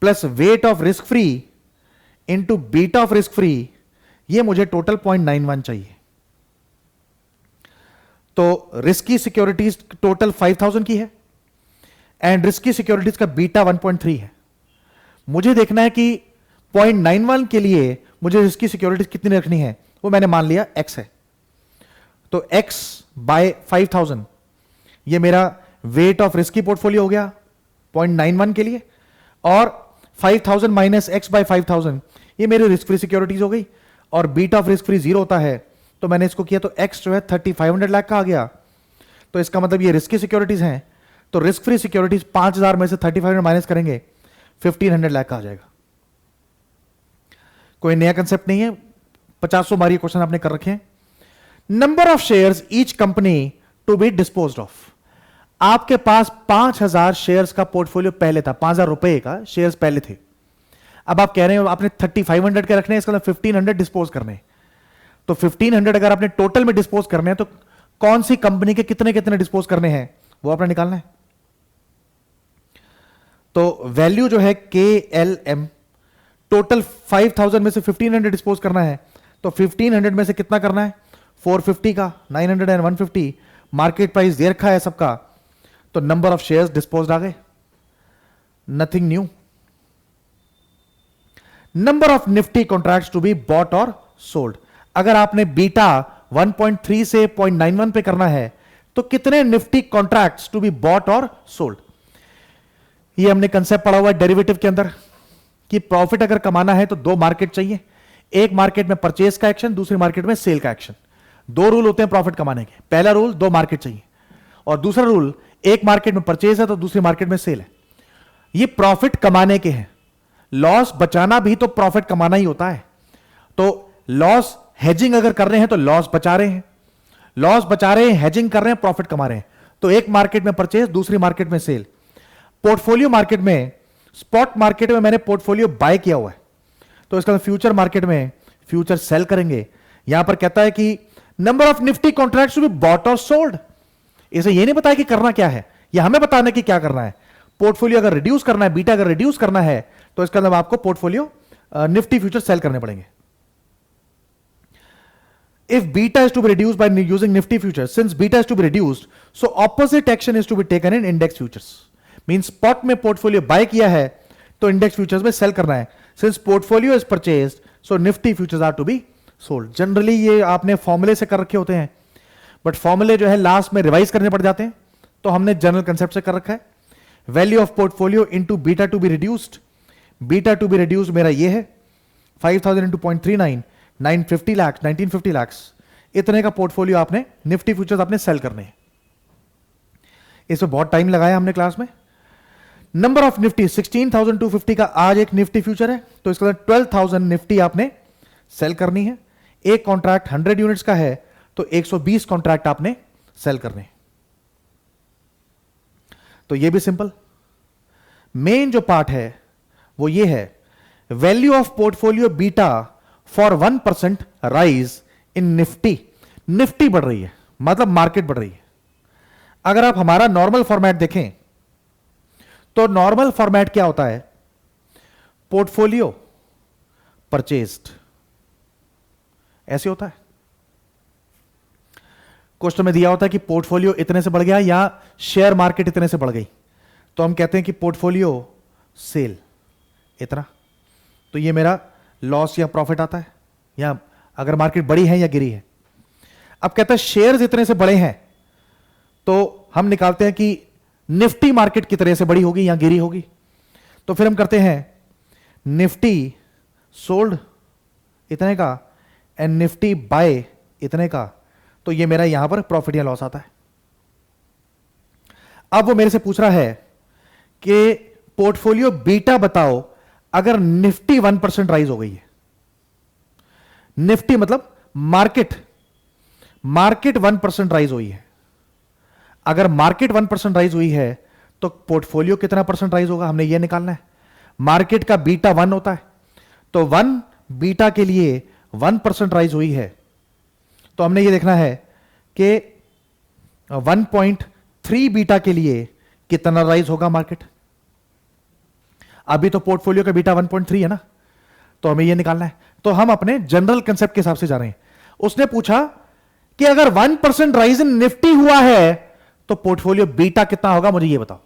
plus weight of risk free into beta of risk free. ये मुझे total 0.91 चाहिए. तो risky securities total 5000 की है and risky securities का beta 1.3 है. मुझे देखना है कि 0.91 के लिए मुझे रिस्की सिक्योरिटीज कितनी रखनी है. वो मैंने मान लिया x है. तो x बाय 5000 ये मेरा वेट ऑफ रिस्की पोर्टफोलियो हो गया 0.91 के लिए, और 5000 माइनस x बाय 5000 ये मेरी रिस्क फ्री सिक्योरिटीज हो गई. और बीटा ऑफ रिस्क फ्री 0 होता है, तो मैंने इसको किया तो x जो है 3500 लाख का आ गया. तो इसका मतलब ये रिस्की सिक्योरिटीज हैं. तो रिस्क फ्री सिक्योरिटीज 5000 में से 3500 माइनस करेंगे 1500 लाख का आ जाएगा. कोई नया कंसेप्ट नहीं है, 50 बार ये क्वेश्चन आपने कर रखे हैं. Number of shares each company to be disposed of. आपके पास 5000 शेयर्स का पोर्टफोलियो पहले था, 5000 रुपए का शेयर्स पहले थे. अब आप कह रहे हो आपने 3500 के रखने हैं, इसका मतलब 1500 डिस्पोज करने हैं. तो 1500 अगर आपने टोटल में डिस्पोज करने हैं तो कौन सी कंपनी के कितने कितने डिस्पोज करने हैं वो आपने निकालना है. तो वैल्यू जो है KLM टोटल 5000 में से 1500 डिस्पोज करना है. तो 1500 में से कितना करना है, 450 का, 900 एंड 150. मार्केट प्राइस दे रखा है सबका. तो नंबर ऑफ शेयर्स डिस्पोज आ गए, nothing new. Number of Nifty contracts to be bought और सोल्ड. अगर आपने बीटा 1.3 से 0.91 पे करना है तो कितने Nifty contracts to be bought और सोल्ड. ये हमने कंसेप्ट पढ़ा हुआ है डेरिवेटिव के अंदर कि प्रॉफिट अगर कमाना है तो दो मार्केट चाहिए. एक मार्केट में परचेज का एक्शन, दूसरी मार्केट में सेल का एक्शन. दो रूल होते हैं प्रॉफिट कमाने के. पहला रूल दो मार्केट चाहिए, और दूसरा रूल एक मार्केट में परचेज है तो दूसरी मार्केट में सेल है. ये प्रॉफिट कमाने के हैं. लॉस बचाना भी तो प्रॉफिट कमाना ही होता है. तो लॉस हेजिंग अगर कर रहे हैं तो लॉस बचा रहे हैं, लॉस बचा रहे हैं, हेजिंग कर रहे हैं, प्रॉफिट कमा रहे हैं. तो एक मार्केट में परचेज, दूसरी मार्केट में सेल. पोर्टफोलियो मार्केट में, स्पॉट मार्केट में मैंने पोर्टफोलियो बाय किया हुआ है, तो इसका फ्यूचर मार्केट में फ्यूचर सेल करेंगे. यहां पर कहता है कि number of Nifty contracts to be bought और सोल्ड. इसे ये नहीं बताया कि करना क्या है, यह हमें बताने की क्या करना है. पोर्टफोलियो अगर रिड्यूस करना है, बीटा अगर रिड्यूस करना है, तो इसका मतलब आपको पोर्टफोलियो निफ्टी फ्यूचर सेल करने पड़ेंगे. If beta is to be reduced by using Nifty futures, since beta is to be reduced, so opposite action is to be taken in index futures. Means spot में portfolio buy किया है तो index futures में sell करना है. Since portfolio is purchased, so Nifty futures are to be sold. Generally ये आपने फॉर्मूले से कर रखे होते हैं, बट फॉर्मूले जो है लास्ट में रिवाइज करने पड़ जाते हैं, तो हमने जनरल कंसेप्ट से कर रखा है. Value of portfolio into beta to be reduced. Beta to be reduced मेरा ये है 5000 इंटू 0.39, 950 लाख, 1950 लाख. इतने का पोर्टफोलियो आपने निफ्टी फ्यूचर्स आपने सेल करने हैं. इसमें बहुत टाइम लगाया हमने क्लास में. नंबर ऑफ निफ्टी 16,250 का आज एक निफ्टी फ्यूचर है, तो इसका 12,000 निफ्टी आपने सेल करनी है. एक कॉन्ट्रैक्ट 100 यूनिट्स का है तो 120 कॉन्ट्रैक्ट आपने सेल करने हैं. तो ये भी सिंपल. मेन जो पार्ट है वो ये है, value of portfolio beta for 1% rise in Nifty. Nifty बढ़ रही है मतलब मार्केट बढ़ रही है. अगर आप हमारा नॉर्मल फॉर्मेट देखें तो नॉर्मल फॉर्मेट क्या होता है, पोर्टफोलियो परचेज्ड ऐसे होता है. क्वेश्चन में दिया होता है कि पोर्टफोलियो इतने से बढ़ गया या शेयर मार्केट इतने से बढ़ गई, तो हम कहते हैं कि पोर्टफोलियो सेल इतना, तो ये मेरा लॉस या प्रॉफिट आता है, या अगर मार्केट बढ़ी है या गिरी है. अब कहता है शेयर्स इतने से बड़े हैं, तो हम निकालते हैं कि निफ्टी मार्केट कितने से बड़ी होगी या गिरी होगी. तो फिर हम करते हैं निफ्टी सोल्ड इतने का एंड निफ्टी बाय इतने का, तो ये मेरा यहां पर प्रॉफिट या लॉस आता है. अब वो मेरे से पूछ रहा है कि पोर्टफोलियो बीटा बताओ अगर निफ्टी 1% राइज हो गई है. निफ्टी मतलब मार्केट 1% राइज हुई है. अगर मार्केट 1% राइज हुई है तो पोर्टफोलियो कितना परसेंट राइज होगा, हमने यह निकालना है. मार्केट का बीटा 1 होता है, तो 1 बीटा के लिए 1% राइज हुई है, तो हमने ये देखना है कि 1.3 बीटा के लिए कितना राइज होगा मार्केट। अभी तो पोर्टफोलियो का बीटा 1.3 है ना, तो हमें ये निकालना है। तो हम अपने जनरल कंसेप्ट के हिसाब से जा रहे हैं। उसने पूछा कि अगर 1% राइज इन निफ्टी हुआ है तो पोर्टफोलियो बीटा कितना होगा, मुझे ये बताओ।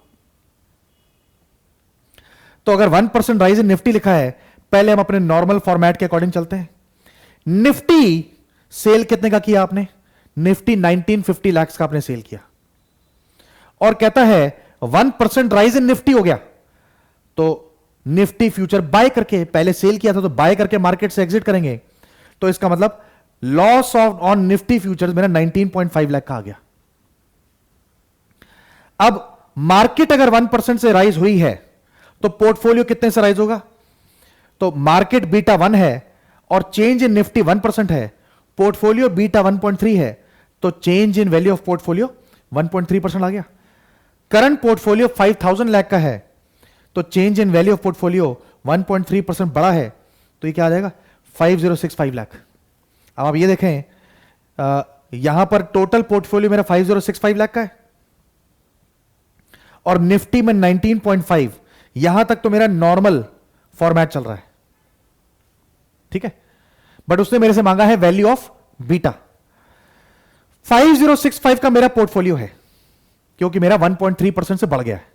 तो अगर 1% राइज इन निफ्टी लिखा है, पहले हम अपने नॉर्मल फॉर्मेट के अकॉर्डिंग चलते हैं। निफ्टी सेल कितने का किया आपने? निफ्टी 1950 लाख का आपने सेल किया, और कहता है 1% राइज इन निफ्टी हो गया, तो निफ्टी फ्यूचर बाय करके, पहले सेल किया था तो बाय करके मार्केट से एग्जिट करेंगे, तो इसका मतलब loss of on Nifty futures मेरा 19.5 लाख का आ गया। अब मार्केट अगर 1% से राइज हुई है तो पोर्टफोलियो कितने से राइज होगा? तो मार्केट बीटा 1 है और चेंज इन निफ्टी 1% है, पोर्टफोलियो बीटा 1.3 है, तो change in value of portfolio 1.3% आ गया। करंट पोर्टफोलियो 5000 लाख का है, तो change in value of portfolio 1.3% बड़ा है, तो ये क्या आ जाएगा? 5065 लाख। अब आप ये देखें, यहां पर टोटल पोर्टफोलियो मेरा 5065 लाख का है और निफ्टी में 19.5, यहां तक तो मेरा नॉर्मल फॉर्मेट चल रहा है, ठीक है। बट उसने मेरे से मांगा है वैल्यू ऑफ बीटा। 5065 का मेरा पोर्टफोलियो है क्योंकि मेरा 1.3% से बढ़ गया है,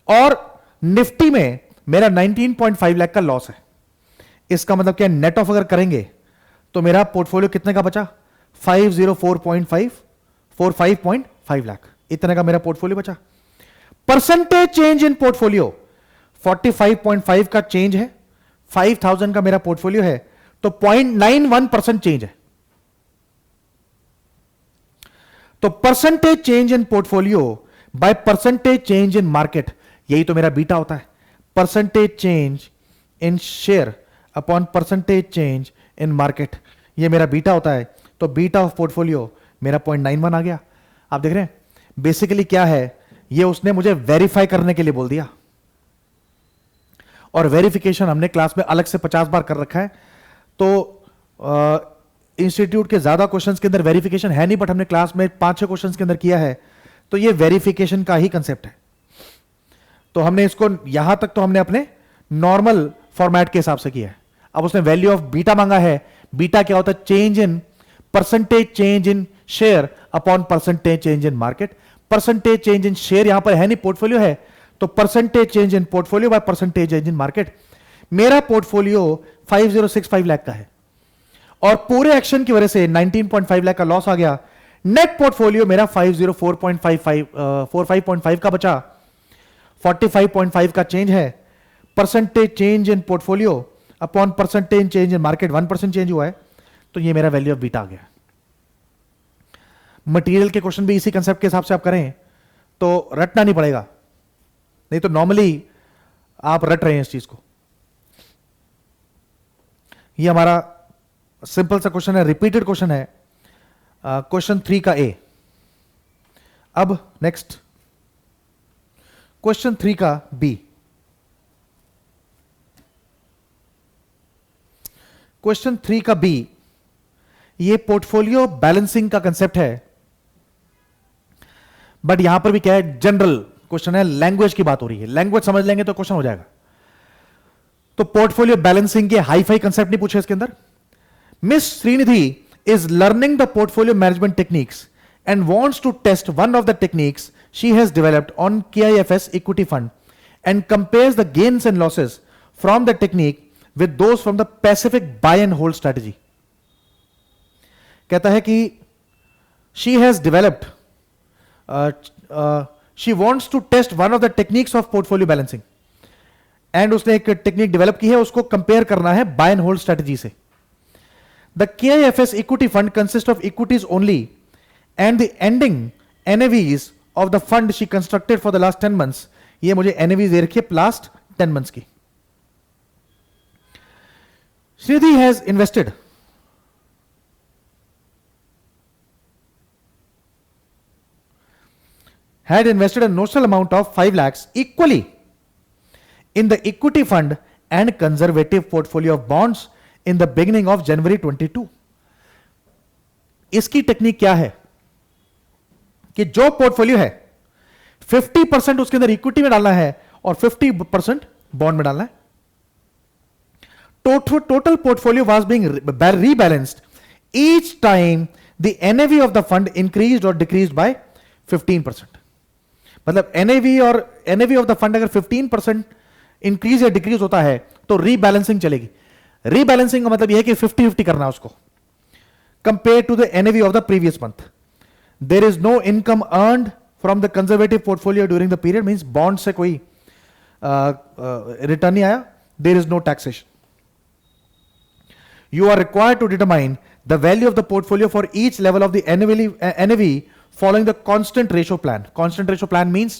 और निफ्टी में मेरा 19.5 लाख का लॉस है। इसका मतलब क्या? नेट ऑफ अगर करेंगे तो मेरा पोर्टफोलियो कितने का बचा? 45.5 लाख, इतने का मेरा पोर्टफोलियो बचा। परसेंटेज चेंज इन पोर्टफोलियो 45.5 का चेंज है, 5000 का मेरा पोर्टफोलियो है, तो 0.91% चेंज है। तो percentage change in portfolio by percentage change in market, यही तो मेरा बीटा होता है। Percentage change in share upon percentage change in market, ये मेरा बीटा होता है। तो बीटा ऑफ पोर्टफोलियो मेरा 0.91 आ गया। आप देख रहे हैं बेसिकली क्या है, ये उसने मुझे वेरीफाई करने के लिए बोल दिया, और वेरिफिकेशन हमने क्लास में अलग से 50 बार कर रखा है। तो इंस्टीट्यूट के ज्यादा क्वेश्चंस के अंदर वेरिफिकेशन है नहीं, बट हमने क्लास में 5-6 क्वेश्चंस के अंदर किया है, तो ये वेरिफिकेशन का ही कंसेप्ट है। तो हमने इसको यहां तक तो हमने अपने नॉर्मल फॉर्मेट के हिसाब से किया है। अब उसने वैल्यू ऑफ बीटा मांगा है। बीटा क्या होता है? Change in percentage change in share upon percentage change in market. Percentage change in share यहां पर है नहीं, पोर्टफोलियो है, तो percentage change in portfolio by percentage change in market. मेरा पोर्टफोलियो 5065 लाख का है और पूरे एक्शन की वजह से 19.5 लाख का लॉस आ गया। नेट पोर्टफोलियो मेरा 45.5 का बचा, 45.5 का चेंज है। Percentage change in portfolio upon percentage change in market 1% change हुआ है, तो ये मेरा वैल्यू ऑफ बीटा आ गया। मटेरियल के क्वेश्चन भी इसी कंसेप्ट के हिसाब से आप करें तो रटना नहीं पड़ेगा, नहीं तो नॉर्मली आप रट रहे हैं इस चीज को। ये हमारा सिंपल सा क्वेश्चन है, रिपीटेड क्वेश्चन है, क्वेश्चन 3 का ए। अब नेक्स्ट क्वेश्चन 3 का बी। क्वेश्चन 3 का बी, ये पोर्टफोलियो बैलेंसिंग का कंसेप्ट है, बट यहां पर भी क्या है, जनरल क्वेश्चन है, लैंग्वेज की बात हो रही है। लैंग्वेज समझ लेंगे तो क्वेश्चन हो जाएगा। तो पोर्टफोलियो बैलेंसिंग के हाई फाई कंसेप्ट नहीं पूछे इसके अंदर। Miss Shrinidhi is learning the portfolio management techniques and wants to test one of the techniques she has developed on KIFS equity fund and compares the gains and losses from the technique with those from the Pacific buy and hold strategy. कहता है कि she has developed, she wants to test one of the techniques of portfolio balancing and उसने एक technique develop की है, उसको compare करना है बाय एंड होल्ड स्ट्रेटजी से। The KIFS equity fund consists of equities only and the ending NAVs of the fund she constructed for the last 10 months, ये मुझे NAVs दे रखी है last 10 months की। Sridhi has invested a notional amount of 5 lakhs equally in the equity fund and conservative portfolio of bonds in the beginning of January 22। इसकी technique क्या है कि जो पोर्टफोलियो है 50% उसके अंदर इक्विटी में डालना है और 50% बॉन्ड में डालना है। Total portfolio was being rebalanced each time the NAV of the fund increased और डिक्रीज्ड बाय 15%। मतलब एनएवी ऑफ द फंड अगर 15% इंक्रीज या डिक्रीज होता है तो रीबैलेंसिंग चलेगी। रीबैलेंसिंग का मतलब यह है कि 50-50 करना है उसको compare to the NAV of the previous month. There is no income earned from the conservative portfolio during the period, means bond से कोई रिटर्न नहीं आया, there is no taxation. You are required to determine the value of the portfolio for each level of the NAV following the constant ratio plan. Constant ratio plan means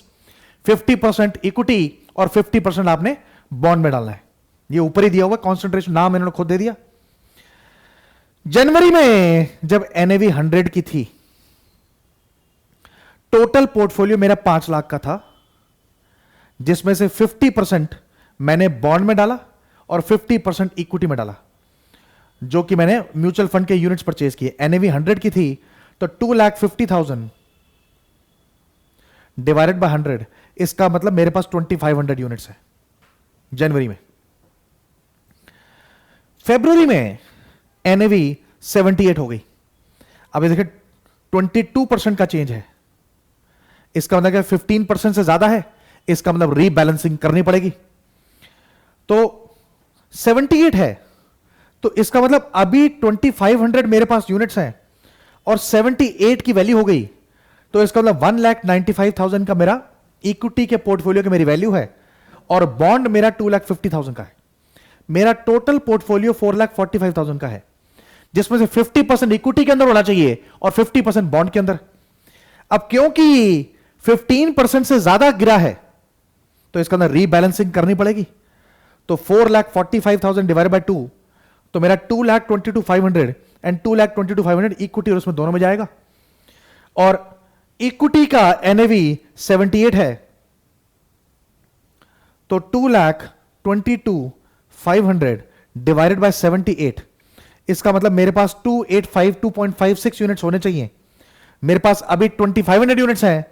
50% equity और 50% आपने bond में डालना है। ये ऊपर ही दिया हुआ constant ratio, नाम इन्होंने खुद दे दिया। जनवरी में जब NAV 100 की थी, टोटल पोर्टफोलियो मेरा 5 लाख का था, जिसमें से 50% मैंने बॉन्ड में डाला और 50% इक्विटी में डाला, जो कि मैंने म्यूचुअल फंड के यूनिट्स परचेज किए। एनएवी 100 की थी तो 2,50,000 डिवाइडेड बाय 100, इसका मतलब मेरे पास 2,500 यूनिट्स है जनवरी में। फरवरी में एनएवी 78 हो गई। अब ये देखिए 22% का चेंज है, इसका मतलब 15% से ज्यादा है, इसका मतलब रीबैलेंसिंग करनी पड़ेगी। तो 78 है तो इसका मतलब अभी 2,500 मेरे पास यूनिट्स हैं और 78 की वैल्यू हो गई, तो इसका मतलब 1,95,000 का मेरा इक्विटी के पोर्टफोलियो की मेरी वैल्यू है और बॉन्ड मेरा 2,50,000 का है। मेरा टोटल पोर्टफोलियो 4,45,000 का है, जिसमें से 50% इक्विटी के अंदर होना चाहिए और 50% बॉन्ड के अंदर। अब क्योंकि 15% से ज्यादा गिरा है तो इसका अंदर रीबैलेंसिंग करनी पड़ेगी। तो 4,45,000 डिवाइड बाय 2, तो मेरा 2,22,500 एंड 2,22,500 इक्विटी और उसमें दोनों में जाएगा। और इक्विटी का एनएवी 78 है तो 2,22,500 डिवाइडेड बाय 78, इसका मतलब मेरे पास 2,852.56 यूनिट्स होने चाहिए। मेरे पास अभी 2,500 यूनिट्स हैं,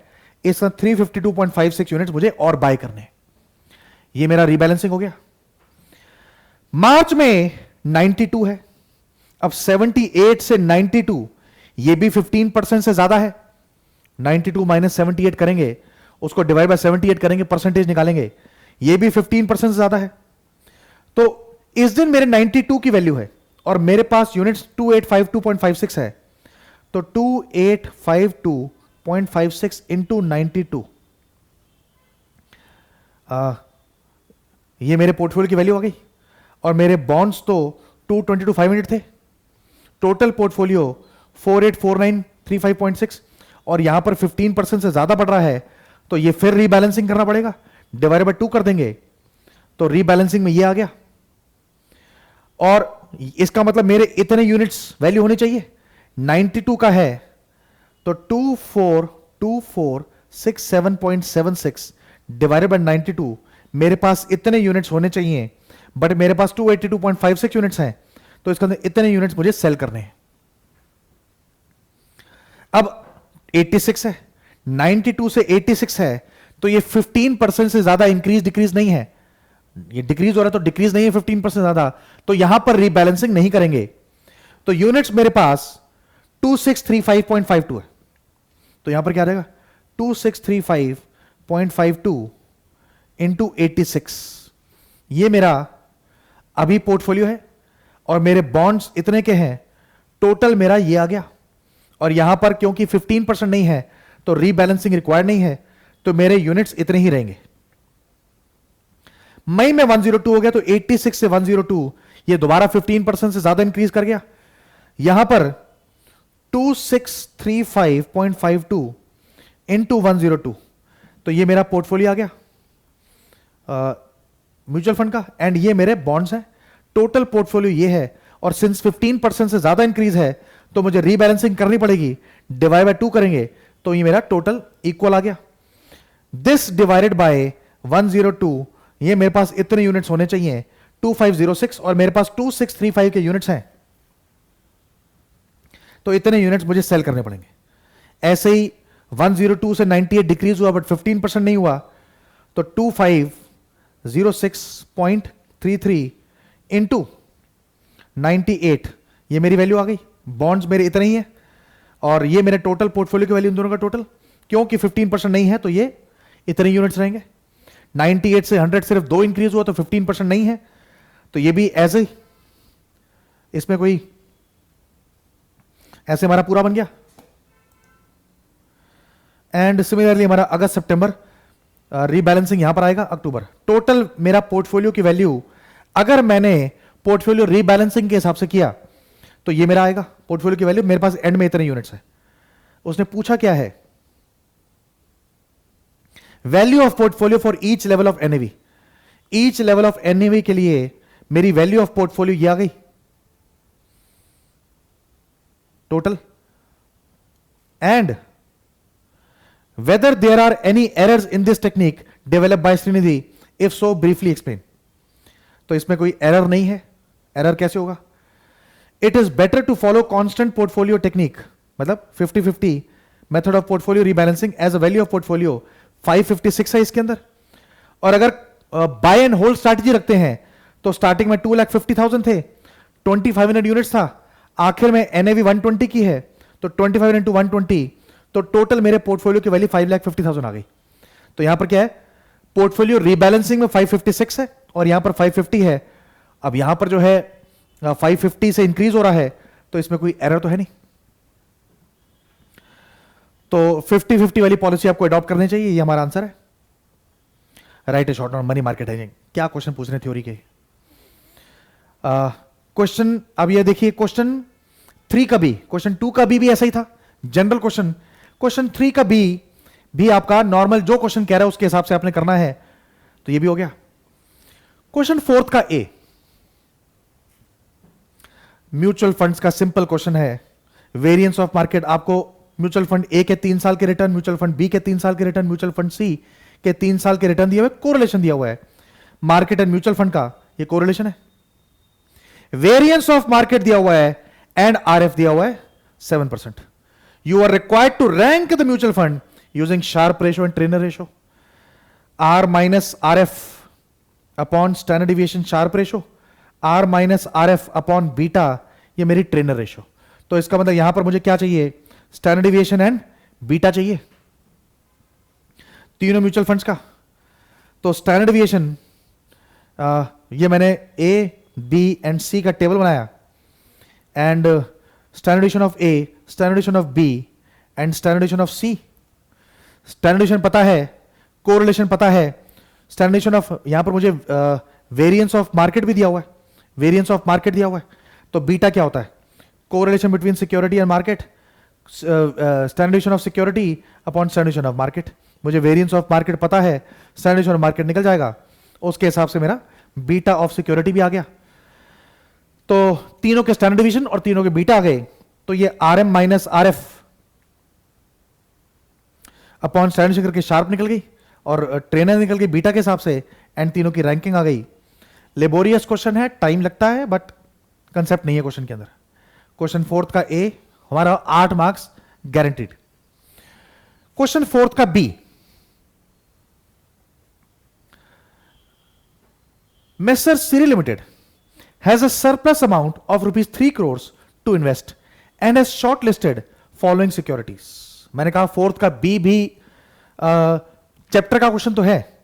इसका 352.56 यूनिट्स मुझे और बाय करने हैं। ये मेरा रीबैलेंसिंग हो गया। मार्च में 92 है। अब 78 से 92, ये भी 15% से ज्यादा है। 92 माइनस 78 करेंगे, उसको डिवाइड बाय 78 करेंगे, परसेंटेज निकालेंगे, ये भी 15% से ज्यादा है। तो इस दिन मेरे 92 की वैल्यू है और मेरे पास यूनिट्स 2,852.56 है, तो 2,852.56 इंटू 92, ये मेरे पोर्टफोलियो की वैल्यू आ गई। और मेरे बॉन्ड्स तो 2,22,500 थे, टोटल पोर्टफोलियो 4,849.35.6, और यहां पर 15% से ज्यादा बढ़ रहा है तो ये फिर रीबैलेंसिंग करना पड़ेगा, डिवाइड बाय 2 कर देंगे तो रीबैलेंसिंग में ये आ गया। और इसका मतलब मेरे इतने यूनिट्स वैल्यू होने चाहिए। 92 का है तो 2,424,67.76 डिवाइडेड बाय 92, मेरे पास इतने यूनिट्स होने चाहिए, बट मेरे पास 282.56 यूनिट्स हैं, तो इसके अंदर इतने यूनिट्स मुझे सेल करने हैं। अब 86 है, 92 से 86 है, तो ये 15% से ज्यादा इंक्रीज डिक्रीज नहीं है। ये डिक्रीज हो रहा है तो डिक्रीज नहीं है 15% ज्यादा, तो यहां पर रीबैलेंसिंग नहीं करेंगे। तो यूनिट्स मेरे पास 2635.52 है, तो यहां पर क्या रहेगा 2635.52 इंटू 86, ये मेरा अभी पोर्टफोलियो है और मेरे बॉन्ड्स इतने के हैं, टोटल मेरा ये आ गया। और यहां पर क्योंकि 15% नहीं है तो रीबैलेंसिंग रिक्वायर्ड नहीं है, तो मेरे यूनिट्स इतने ही रहेंगे। मई में 102 हो गया, तो 86 से 102 ये दोबारा 15% से ज्यादा इंक्रीज कर गया। यहां पर 2635.52 इंटू 102, तो ये मेरा पोर्टफोलियो आ गया म्यूचुअल फंड का, एंड ये मेरे बॉन्ड्स हैं। टोटल पोर्टफोलियो ये है, और सिंस 15% से ज्यादा इंक्रीज है तो मुझे रीबैलेंसिंग करनी पड़ेगी, डिवाइड बाय 2 करेंगे तो ये मेरा टोटल इक्वल आ गया। दिस डिवाइडेड बाय 102, ये मेरे पास इतने यूनिट्स होने चाहिए, 2506 और मेरे पास 2635 के यूनिट्स हैं, तो इतने यूनिट्स मुझे सेल करने पड़ेंगे। ऐसे ही 102 से 98 डिक्रीज हुआ बट 15% नहीं हुआ, तो 2506.33 इंटू 98, ये मेरी वैल्यू आ गई। बॉन्ड्स मेरे इतने ही है और ये मेरे टोटल पोर्टफोलियो की वैल्यू, इन दोनों का टोटल, क्योंकि 15% नहीं है तो ये इतने यूनिट्स रहेंगे। 98 से 100 सिर्फ 2 इंक्रीज हुआ तो 15% नहीं है, तो ये भी ऐसे ही, इसमें कोई ऐसे हमारा पूरा बन गया। एंड सिमिलरली हमारा अगस्त सितंबर रीबैलेंसिंग यहां पर आएगा, अक्टूबर। टोटल मेरा पोर्टफोलियो की वैल्यू, अगर मैंने पोर्टफोलियो रीबैलेंसिंग के हिसाब से किया तो ये मेरा आएगा पोर्टफोलियो की वैल्यू। मेरे पास एंड में इतने यूनिट्स है। उसने पूछा क्या है, value of portfolio for each level of NAV. Each level of NAV के लिए मेरी वैल्यू ऑफ पोर्टफोलियो ये आ गई total, and whether there are any errors in this technique developed by Srinidhi, if so briefly explain। तो इसमें कोई error नहीं है। एरर कैसे होगा, it is better to follow constant portfolio technique, मतलब 50-50 method of portfolio rebalancing as a value of portfolio 556 है इसके अंदर। और अगर बाय एंड होल्ड स्ट्रैटेजी रखते हैं तो स्टार्टिंग में 2,50,000 थे, 2500 यूनिट्स था, आखिर में एनएवी 120 की है, तो 25 इंटू 120, तो टोटल मेरे पोर्टफोलियो की वैल्यू 5,50,000 आ गई। तो यहां पर क्या है, पोर्टफोलियो रीबैलेंसिंग में 556 है और यहां पर 550 है। अब यहां पर जो है 550 से इंक्रीज हो रहा है, तो इसमें कोई एरर तो है नहीं। तो 50-50 वाली पॉलिसी आपको अडॉप्ट करनी चाहिए, ये हमारा आंसर है। Right A short on money market hedging. क्या क्वेश्चन पूछ रहे हैं थ्योरी के? क्वेश्चन अब ये देखिए, क्वेश्चन 3 का बी, क्वेश्चन 2 का बी भी ऐसा ही था, जनरल क्वेश्चन। क्वेश्चन 3 का बी भी आपका नॉर्मल जो क्वेश्चन कह रहा है उसके हिसाब से आपने करना है, तो ये भी हो गया। क्वेश्चन 4 का ए, म्यूचुअल फंड्स का सिंपल क्वेश्चन है। वेरिएंस ऑफ मार्केट, आपको म्यूचुअल फंड ए के 3 साल के रिटर्न, म्यूचुअल फंड बी के 3 साल के रिटर्न, म्यूचुअल फंड सी के 3 साल के रिटर्न दिए हुए, कोरिलेशन दिया हुआ है मार्केट एंड म्यूचुअल फंड का, ये कोरिलेशन है। वेरिएंस ऑफ मार्केट दिया हुआ है एंड आरएफ दिया हुआ है 7%। You are required to rank the mutual fund using Sharpe ratio and Trainer ratio. R minus RF upon standard deviation Sharpe ratio, R minus RF upon beta, ये मेरी trainer ratio. तो इसका मतलब यहां पर मुझे क्या चाहिए, स्टैंडर्ड डिविएशन एंड बीटा चाहिए तीनों म्यूचुअल फंड्स का। तो स्टैंडर्ड डिविएशन, ये मैंने ए बी एंड सी का टेबल बनाया, and standard deviation of A, standard deviation of B and standard deviation of C. Standard deviation पता है, कोरिलेशन पता है, स्टैंडर्ड डिविएशन ऑफ, यहां पर मुझे वेरिएंस ऑफ मार्केट भी दिया हुआ है, वेरिएंस ऑफ मार्केट दिया हुआ है। तो बीटा क्या होता है, correlation between security and market, standard deviation of security upon standard deviation of market. मुझे वेरिएंस ऑफ मार्केट पता है, स्टैंडर्ड डिविएशन ऑफ मार्केट निकल जाएगा, उसके हिसाब से मेरा बीटा ऑफ सिक्योरिटी भी आ गया। तो तीनों के स्टैंडर्ड डिविएशन और तीनों के बीटा आ गए, तो ये R M minus R F upon standard करके शार्प निकल गई और ट्रेनर निकल गई बीटा के हिसाब से, एंड तीनों की रैंकिंग आ गई। लेबोरियस क्वेश्चन है, टाइम लगता है, बट कंसेप्ट नहीं है क्वेश्चन के अंदर। क्वेश्चन 4 का ए हमारा 8 मार्क्स गारंटीड। क्वेश्चन 4 का B, Messrs Siri Limited has a surplus amount of rupees 3 crores to invest and has shortlisted following securities। मैंने कहा 4th का बी भी चैप्टर का क्वेश्चन तो है,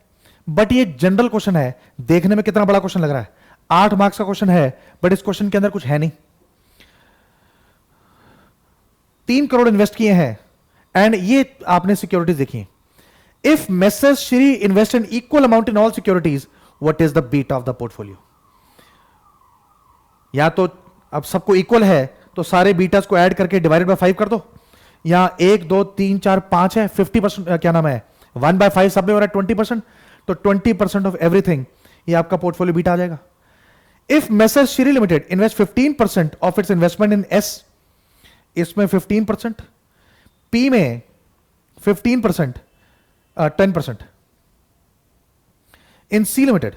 बट ये जनरल क्वेश्चन है। देखने में कितना बड़ा क्वेश्चन लग रहा है, 8 मार्क्स का क्वेश्चन है, बट इस क्वेश्चन के अंदर कुछ है नहीं। 3 करोड़ इन्वेस्ट किए हैं एंड ये आपने सिक्योरिटीज देखी। If Messrs Siri invest an equal amount in all securities, what is the beta of the portfolio? या तो अब सबको इक्वल है तो सारे बीटास को ऐड करके डिवाइडेड बाय 5 कर दो। यहां 1 2 3 4 5 है, 50%, क्या नाम है, 1/5 सब में हो रहा है 20%, तो 20% ऑफ एवरीथिंग, ये आपका पोर्टफोलियो बीटा आ जाएगा। If Messrs Siri Limited invest 15% of its investment in S, इसमें 15%, पी में 15%, 10%, इन सी लिमिटेड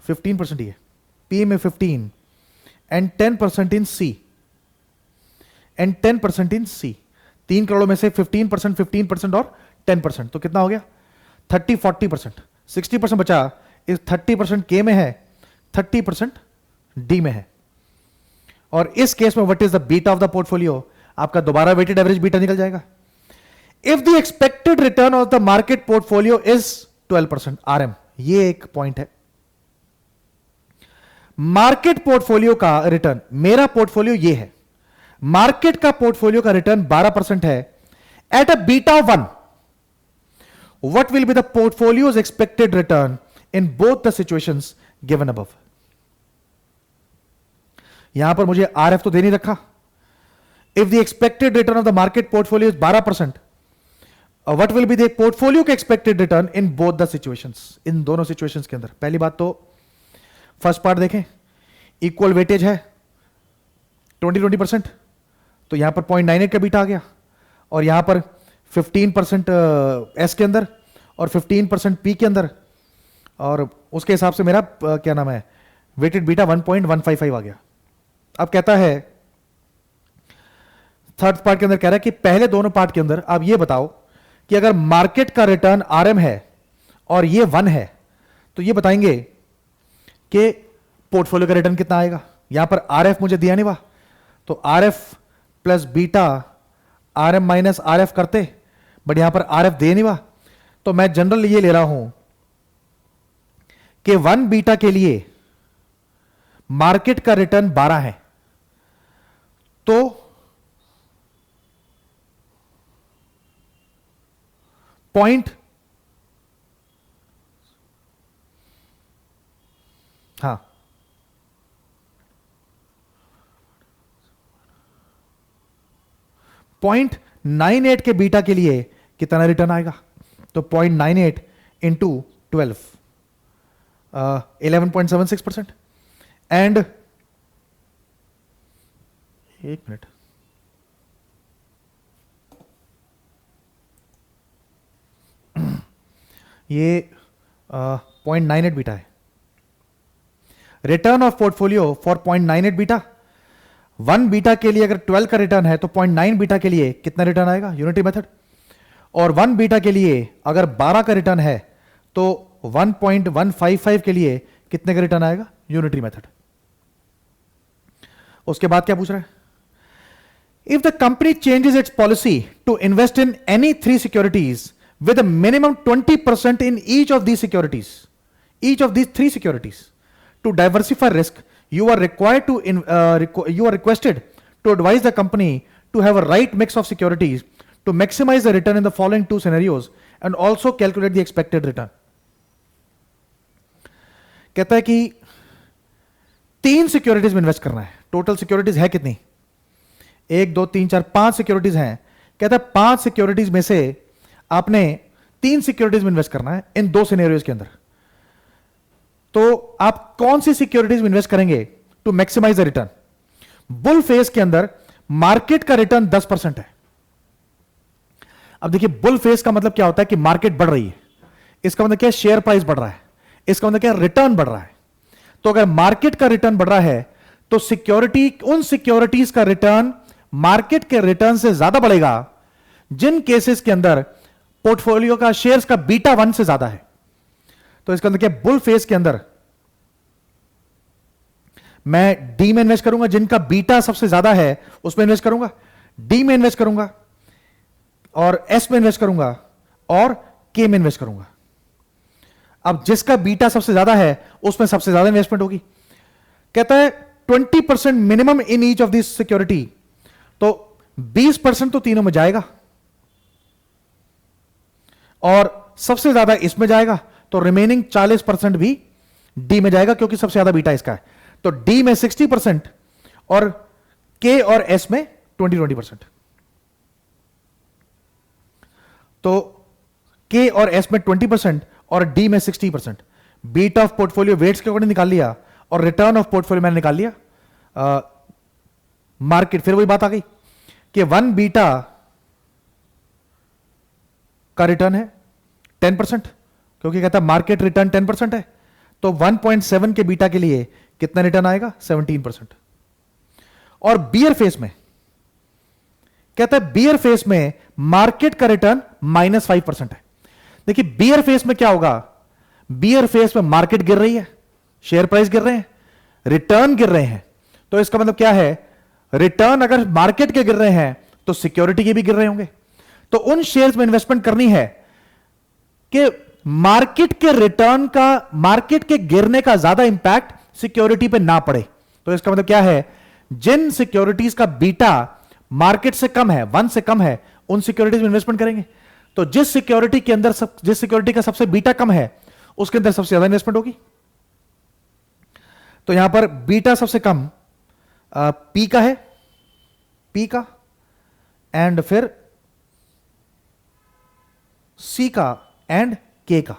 15% ही है, पी में 15 एंड 10% इन सी एंड 10% इन सी। 3 करोड़ में से 15%, 15% और 10%, तो कितना हो गया 30, 40%, 60% बचा। इस 30% के में है, 30% डी में है। और इस केस में what is the beta of the portfolio, आपका दोबारा वेटेड एवरेज बीटा निकल जाएगा। If the expected return of the market portfolio is 12% RM, ये एक पॉइंट है। मार्केट पोर्टफोलियो का रिटर्न, मेरा पोर्टफोलियो ये है, मार्केट का पोर्टफोलियो का रिटर्न 12% है at a beta 1, what will be the portfolios expected return in both the situations given above. यहां पर मुझे आरएफ तो दे नहीं रखा। If the expected return of the market portfolio is 12%, what will be the portfolio के expected return in both the situations, इन दोनों situations के अंदर। पहली बात तो फर्स्ट पार्ट देखें, इक्वल वेटेज है 20% तो यहां पर 0.98 का बीटा आ गया, और यहां पर 15% एस के अंदर और 15% पी के अंदर, और उसके हिसाब से मेरा क्या नाम है वेटेड बीटा 1.155 आ गया। अब कहता है थर्ड पार्ट के अंदर, कह रहा है कि पहले दोनों पार्ट के अंदर आप ये बताओ कि अगर मार्केट का रिटर्न आरएम है और ये 1 है, तो ये बताएंगे कि पोर्टफोलियो का रिटर्न कितना आएगा। यहां पर आरएफ मुझे दिया नहीं हुआ, तो RF plus beta RM minus RF करते, बट यहां पर आरएफ दे नहीं हुआ, तो मैं जनरल ये ले रहा हूं कि 1 बीटा के लिए मार्केट का रिटर्न 12 है, तो पॉइंट, हाँ 0.98 के बीटा के लिए कितना रिटर्न आएगा, तो 0.98 इंटू 12, 11.76%। एंड एक मिनट, ये 0.98 बीटा है। Return of portfolio for 0.98 beta, 1 beta के लिए अगर 12 का रिटर्न है तो 0.9 बीटा के लिए कितना रिटर्न आएगा, यूनिटी मेथड। और 1 बीटा के लिए अगर 12 का रिटर्न है तो 1.155 के लिए कितने का रिटर्न आएगा, यूनिटरी मेथड। उसके बाद क्या पूछ रहा है, if the company changes its policy to invest in any 3 securities with a minimum 20% in each of these securities, each of these 3 securities, to diversify risk, you are required to you are requested to advise the company to have a right mix of securities to maximize the return in the following 2 scenarios and also calculate the expected return। कहता है कि 3 securities में invest करना है। Total securities है कितनी, 1 2 3 4 5 securities हैं। कहता है 5 सिक्योरिटीज में से आपने 3 सिक्योरिटीज में इन्वेस्ट करना है इन 2 सिनेरियोज के अंदर। तो आप कौन सी सिक्योरिटीज में इन्वेस्ट करेंगे to maximise the return. Bull phase के अंदर मार्केट का रिटर्न 10% है। अब देखिए बुल फेज का मतलब क्या होता है कि मार्केट बढ़ रही है, इसका मतलब क्या है शेयर प्राइस बढ़ रहा है, इसका मतलब क्या है रिटर्न बढ़ रहा है। तो अगर मार्केट का रिटर्न बढ़ रहा है तो सिक्योरिटी, उन सिक्योरिटीज का रिटर्न मार्केट के रिटर्न से ज्यादा बढ़ेगा जिन केसेस के अंदर पोर्टफोलियो का शेयर्स का बीटा 1 से ज्यादा है। तो इसका मतलब क्या, बुल फेज के अंदर मैं डी में इन्वेस्ट करूंगा, जिनका बीटा सबसे ज्यादा है उसमें इन्वेस्ट करूंगा, डी में इन्वेस्ट करूंगा, और एस में इन्वेस्ट करूंगा, और के में इन्वेस्ट करूंगा। अब जिसका बीटा सबसे ज्यादा है उसमें सबसे ज्यादा इन्वेस्टमेंट होगी। कहता है 20% minimum in each of this security, तो 20% तो तीनों में जाएगा और सबसे ज्यादा इसमें जाएगा, तो रिमेनिंग 40% भी डी में जाएगा क्योंकि सबसे ज्यादा बीटा इसका है। तो डी में 60% और के और एस में 20%। तो के और एस में 20% और डी में 60%। बीटा ऑफ पोर्टफोलियो वेट्स के अकॉर्डिंग निकाल लिया और रिटर्न ऑफ पोर्टफोलियो मैंने निकाल लिया मार्केट। फिर वही बात आ गई कि 1 बीटा का रिटर्न है 10%, क्योंकि कहता है मार्केट रिटर्न 10% है, तो 1.7 के बीटा के लिए कितना रिटर्न आएगा? 17%। और बियर फेस में कहता है, बियर फेस में मार्केट का रिटर्न -5% है। देखिए बियर फेस में क्या होगा, बियर फेस में मार्केट गिर रही है, शेयर प्राइस गिर रहे हैं, रिटर्न गिर रहे हैं। तो इसका मतलब क्या है, रिटर्न अगर मार्केट के गिर रहे हैं तो सिक्योरिटी के भी गिर रहे होंगे। तो उन शेयर्स में इन्वेस्टमेंट करनी है कि मार्केट के रिटर्न का, मार्केट के गिरने का ज्यादा इंपैक्ट सिक्योरिटी पे ना पड़े। तो इसका मतलब क्या है, जिन सिक्योरिटीज का बीटा मार्केट से कम है, 1 से कम है, उन सिक्योरिटीज में इन्वेस्टमेंट करेंगे। तो जिस सिक्योरिटी के अंदर जिस सिक्योरिटी का सबसे बीटा कम है उसके अंदर सबसे ज्यादा इन्वेस्टमेंट होगी। तो यहां पर बीटा सबसे कम पी का है, पी का, एंड फिर सी का एंड के का।